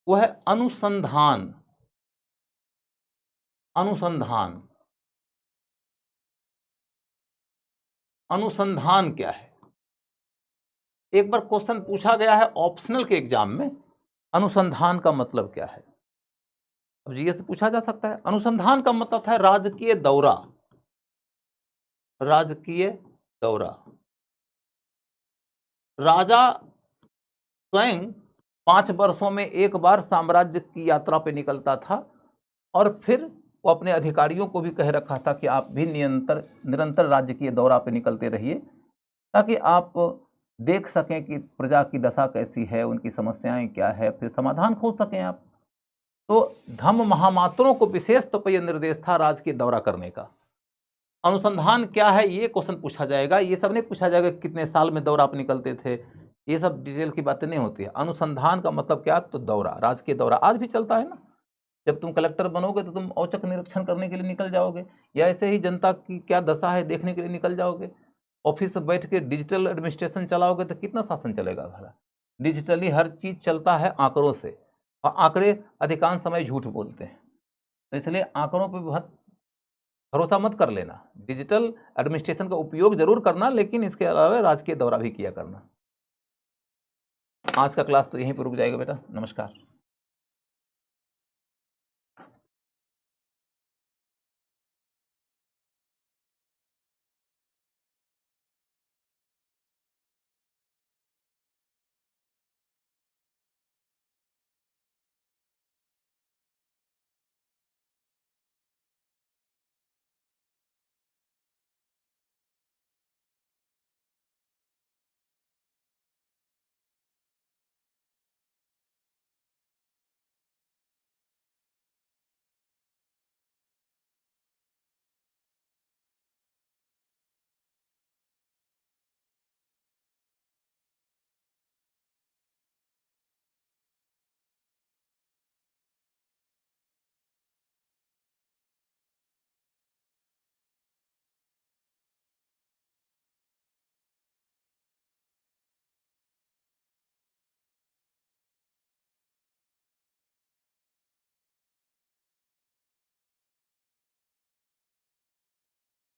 वो है अनुसंधान। अनुसंधान, अनुसंधान क्या है? एक बार क्वेश्चन पूछा गया है ऑप्शनल के एग्जाम में, अनुसंधान का मतलब क्या है? अब जीएस से पूछा जा सकता है। अनुसंधान का मतलब था राजकीय दौरा। राजकीय दौरा। राजा स्वयं 5 वर्षों में एक बार साम्राज्य की यात्रा पे निकलता था और फिर वो अपने अधिकारियों को भी कह रखा था कि आप भी निरंतर राज्य की दौरा पे निकलते रहिए, ताकि आप देख सकें कि प्रजा की दशा कैसी है, उनकी समस्याएं क्या है, फिर समाधान खोज सकें आप। तो धम्म महामात्रों को विशेष तौर पर यह निर्देश था राज्य की दौरा करने का। अनुसंधान क्या है ये क्वेश्चन पूछा जाएगा। ये सब नहीं पूछा जाएगा कितने साल में दौरा आप निकलते थे, ये सब डिटेल की बातें नहीं होती है। अनुसंधान का मतलब क्या, तो दौरा, राजकीय दौरा। आज भी चलता है ना, जब तुम कलेक्टर बनोगे तो तुम औचक निरीक्षण करने के लिए निकल जाओगे, या ऐसे ही जनता की क्या दशा है देखने के लिए निकल जाओगे। ऑफिस में बैठ के डिजिटल एडमिनिस्ट्रेशन चलाओगे तो कितना शासन चलेगा भला। डिजिटली हर चीज चलता है आंकड़ों से, और आंकड़े अधिकांश समय झूठ बोलते हैं, तो इसलिए आंकड़ों पर बहुत भरोसा मत कर लेना। डिजिटल एडमिनिस्ट्रेशन का उपयोग जरूर करना, लेकिन इसके अलावा राजकीय दौरा भी किया करना। आज का क्लास तो यहीं पर रुक जाएगा बेटा। नमस्कार।